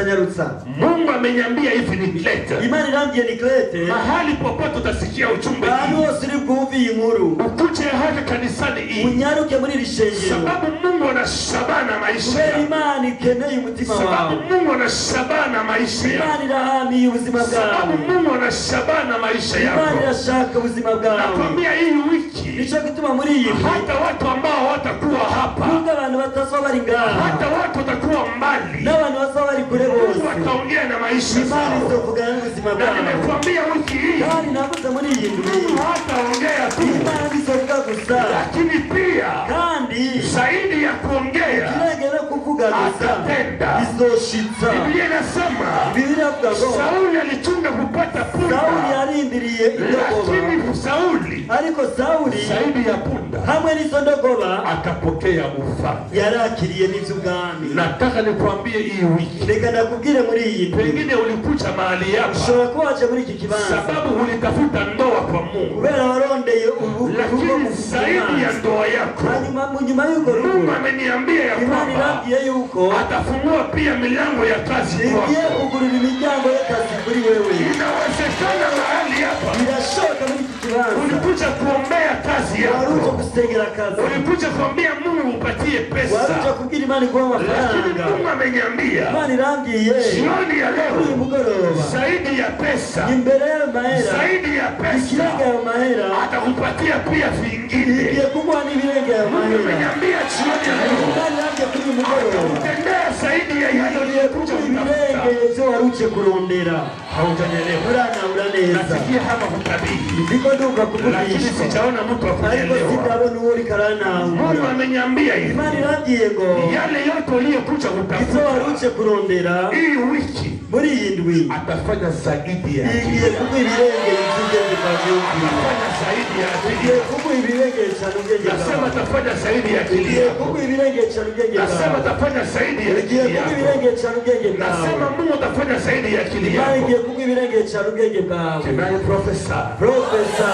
Nyarutsa. Mungu ameniambia hivi, Nikleta, Imana irambwiye Niklete mahali popote utasikia ujumbe ahantu hii, hose uri bwumve iyi nkuru ukuje hata kanisani hii, unyaruke muri iri shengero, sababu Mungu anashabana maisha kubera yako. Imana ikeneye umutima Sababu wawe. Mungu anashabana maisha yako. Imana irahamiye ubuzima Sababu bwawe. Mungu anashabana maisha Imana yako. irashaka ubuzima bwawe. Nakwambia hii wiki, Nico gituma muri iyi hata watu ambao watakuwa hapa, nubwo abantu batazoba bari ngaha, hata watu watakuwa mbali, n'abantu bazoba bari kure Mungu bose, ataongea na maisha Imana yao. izovugana n'ubuzima Na bwawe. nimekwambia wiki hii, Kandi navuze muri iyi ndwi, Mungu hataongea tu, Imana izovuga gusa, lakini pia kandi zaidi ya kuongea kirenge no kuvuga gusa atatenda. izoshitsa. Biblia inasema Bibiliya ivuga ngo Sauli alitunga kupata Sawuli punda, yarindiriye indogoba, lakini Sauli ariko Sawuli zaidi ya punda hamwe n'izo ndogoba akapokea ufalme. yarakiriye n'ivy'ubwami. Nataka nikwambie hii wiki, Reka nakubwire muri iyi ndwi, pengine ulikuja mahali hapa ushobora kuba waje muri iki kibanza sababu ulitafuta ndoa kwa Mungu, kubera warondeye urugo lakini zaidi ya ndoa yako hanyuma mu nyuma y'urwo rugo Mungu ameniambia ya Imana kwamba irambwiye yuko atafungua pia milango ya kazi igiye kwako. kugurira imiryango y'akazi kuri wewe. Inawezekana mahali hapa Birashoboka muri iki kibanza ulikuja kuombea kazi waruje yako, gusengera akazi, ulikuja kuambia Mungu upatie waruje pesa, kubwira Imana iguha lakini amafaranga. Mungu ameniambia Imana irambwiye jioni ya kuri uyu leo mugoroba zaidi ya pesa, imbere y'ayo mahera, zaidi ya ikirenga pesa ayo mahera atakupatia pia vingine. igiye kuguha n'ibirenga ayo Mungu mahera. ameniambia jioni ya leo Imana irambwiye kuri uyu mugoroba tendea zaidi ya yale igiye uliyokuja kuguha kutafuta. ibirenge byo waruje kurondera. Haujanielewa? Uranabura neza, Nasikia hapa kutabiri, ndiko nduka lakini kukuvisha sijaona mtu ariko akunielewa. sindabona uwo uriko aranahura. Mungu ameniambia hivi, Imana irambwiye ngo yale yote uliyokuja ibyo kutafuta waruje kurondera hii wiki muri iyi ndwi atafanya zaidi ya igiye kuguha ibirengeye by'ubwenge bwa gihugu, atafanya zaidi ya igiye kuguha ibirengeye cyane ubwenge nasema bwawe, atafanya zaidi ya akili igiye yako, kuguha ibirengeye cyane ubwenge nasema bwawe, atafanya zaidi ya igiye akili kuguha yako, ibirengeye cyane ubwenge nasema bwawe, Mungu atafanya zaidi ya akili Imana yako. igiye kuguha ibirengeye cyane ubwenge bwawe. Can I prophesy? Profesa,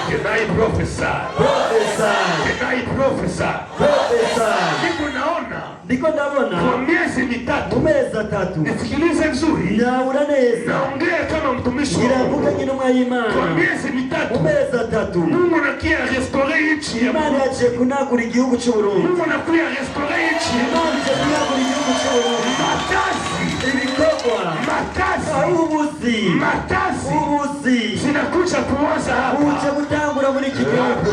Can I prophesy? profesa, Can I prophesy? profesa, Niko naona ndiko ndabona kwa miezi mu mitatu, mezi atatu nisikilize vizuri, nyabura neza naongea kama mtumishi wa iravuga Mungu. nyinuma Kwa y'Imana miezi mu mitatu mezi atatu Mungu anakia restore nchi ya Imana Mungu. yaciye kunagura igihugu cy'Uburundi. Mungu anakuya restore nchi ya Mungu. Imana ije kunagura igihugu cy'Uburundi. Makazi, Ibikorwa makazi, ubuzi makazi ubuzi zinakuja kuanza uje hapa. gutangura muri iki gihugu.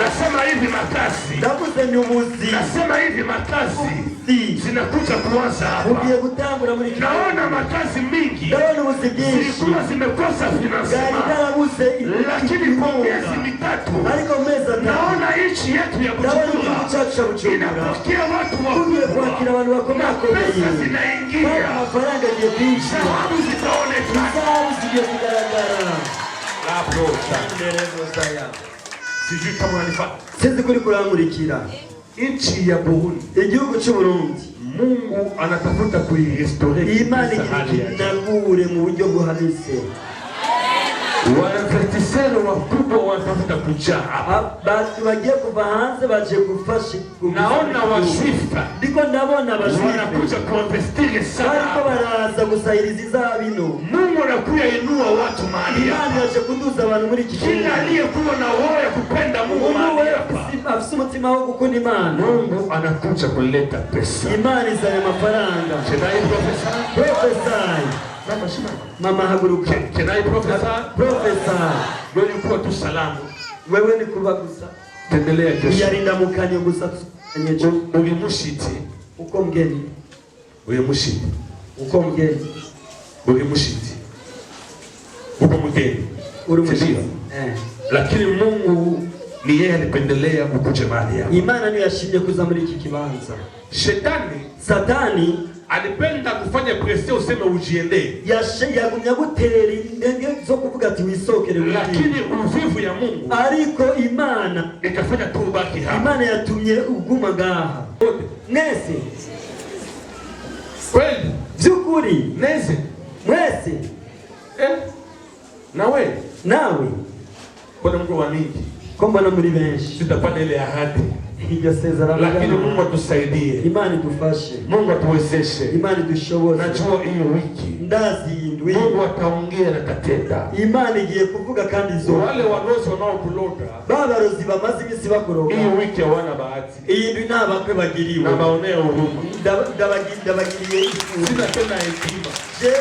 Nasema hivi makazi, Ndavuze ni ubuzi nasema hivi makazi zinakuja kuanza hapa. ugiye gutangura muri iki gihugu. Naona makazi mingi Ndabona ubuzi bwinshi zilikuwa zimekosa bwari finansema, bwarabuze lakini kwa miezi inkunga, mitatu ariko mu mezi atatu naona nchi yetu ya ndabona igihugu Bujumbura cyacu cya Bujumbura inapokea watu tugiye kwakira wakubwa abantu na bakomakomeye pesa kandi zinaingia, amafaranga agiye kwinjira, sababu zitaonekana. izahabu zigiye kugaragara. Sijui kama unanifuata. Sinzi kuri kurankurikira. Nchi ya Burundi, Igihugu cy'Uburundi Mungu anatafuta kuirestore Imana kabisa hali igira yake. kinagure mu buryo buhanitse. Wainvestiseri wakubwa wanatafuta kujaa hapa. Abantu bagiye kuva hanze baje gufasha. Naona washifa ndiko ndabona abashife wanakuja kuinvestiri sana bariko hapa. baraza gusahiriza izabino. Mungu anakuya inua watu mahali Imana hapa. yaje kuduza abantu muri iki Kila gihugu. aliyekuwa na roho ya kupenda Mungu Umuntu mahali wese hapa, afise umutima umutima wo gukunda Imana, Mungu anakuja kuleta pesa. Imana izanye amafaranga. Can I prophesy? Prophesy. Mama haguruka. Can I prophesy? Prophesy. Wewe uko tu salamu. Wewe ni kuba gusa. Tendelea kesho. Yarinda mukanyo gusa nyejo. Uri mushiti. Uko mgeni. Uri mushiti. Uko mgeni. Uri mushiti. Uko mgeni. Uri mushiti. Lakini Mungu ni yeye alipendelea ukuje mahali hapa. Imana niyo yashimye kuza muri iki kibanza. Satani alipenda kufanya presio useme ujiende. Yagumya gutera indenge zo kuvuga ati wisokere muri. Lakini uvivu ya Mungu ariko Imana ikafanya tu ubaki hapa. Imana yatumye uguma ngaha. Nese. Kweli. Byukuri. Nese. Mwese. Nawe. Kuna Mungu wa mingi. Kwa mbona muri benshi. Tutapata ile ahadi. Lakini Mungu atusaidie. Imana idufashe. Mungu atuwezeshe. Imana idushoboze. Najua hiyo wiki ndazi indwi Mungu ataongea na tatenda. Imana igiye kuvuga kandi zo. Wale wanozi wanaokuloga. Babarozi bamaze imisi bakuroga. Hiyo wiki hawana bahati. Iyi ndwi nabakwe bagiriwe. Na baonea huruma. Ndabagiriye ifu. Sina tena hekima. Jewe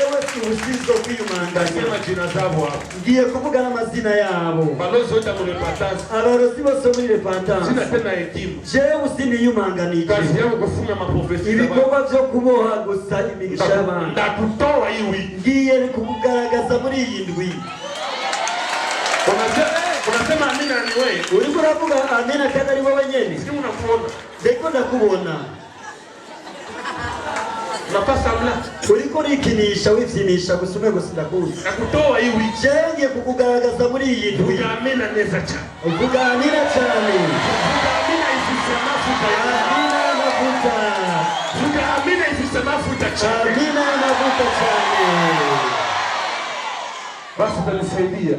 usizo kwiyumanganya. Nasema jina zabo hapo. Ngiye kuvuga n'amazina yabo. Balozi wote muri repentance. Abarozi bose muri repentance. Sina tena hekima. Jewe usiniyumanganije. Kazi yangu kufunga maprofesi. Ibikorwa byo kuboha gusa imigisha y'abantu. Ndakutoa hii wiki. Ngiye kukugaragaza muri iyi ndwi. Unasema amina ni wewe. Uriko uravuga amina kandi ari wowe nyene. Sio unakuona. Ndiko ndakubona. Napasa mla. Uriko rikinisha wivyinisha gusume gusa ndakuzi. Ndakutoa hii wiki. Jenge kukugaragaza muri iyi ndwi. Amina neza cyane. Uvuganira cyane. Amina ifise mafuta ya amina mafuta. Amina ifise mafuta cyane. Amina mafuta cyane. Basi utanisaidia.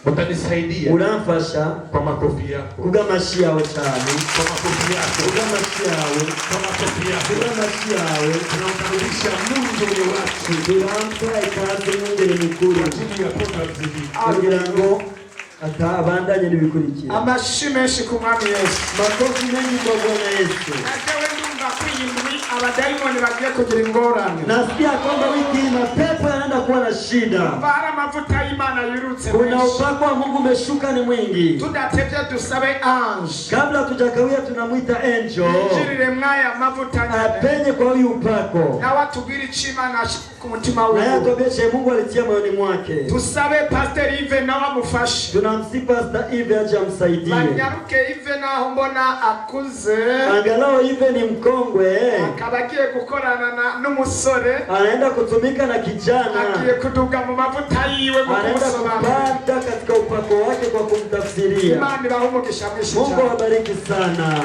Utanisaidia. Uramfasha kwa makofi yako. Kugamashi yawe cyane. Kwa makofi yako. Kugamashi yawe. Kwa makofi yako. Kugamashi yawe. Tunamkaribisha Mungu ni watu. Turampa ikaze mwungere mukuru. Ajili ya program hizi. Kugira ngo abandanye n'ibikurikira. Amashi menshi ku Mwami Yesu. Makofi menshi kwa Bwana Yesu. Najewe ndumva kwiyindwi abadaimoni bagiye kugira ingorane. Nasikia kwamba wiki hii mapepo yanaenda kuwa na shida. Bara amavuta y'Imana yirutse. Kuna upako wa Mungu umeshuka ni mwingi. Tudatevye dusabe ange. Kabla tujakawia tunamuita angel. Yinjirire mwaya mavuta nyene. Apenye kwa huyu upako. Na watubwire Imana ku mutima wewe. Na yatobeshe Mungu alitia moyoni mwake. Tusabe Pastor Yves na wamufashe. Tunamsihi Pastor Yves aje amsaidie. Banyaruke Yves naho mbona akuze. Angalau Yves ni mkongwe. Akabagiye gukorana n'umusore. Anaenda kutumika na kijana. Agiye kuduga mu mavuta yiwe kumusoma. Anaenda kupata katika upako wake kwa kumtafsiria. Imana ibahumugisha mwishi. Mungu awabariki sana.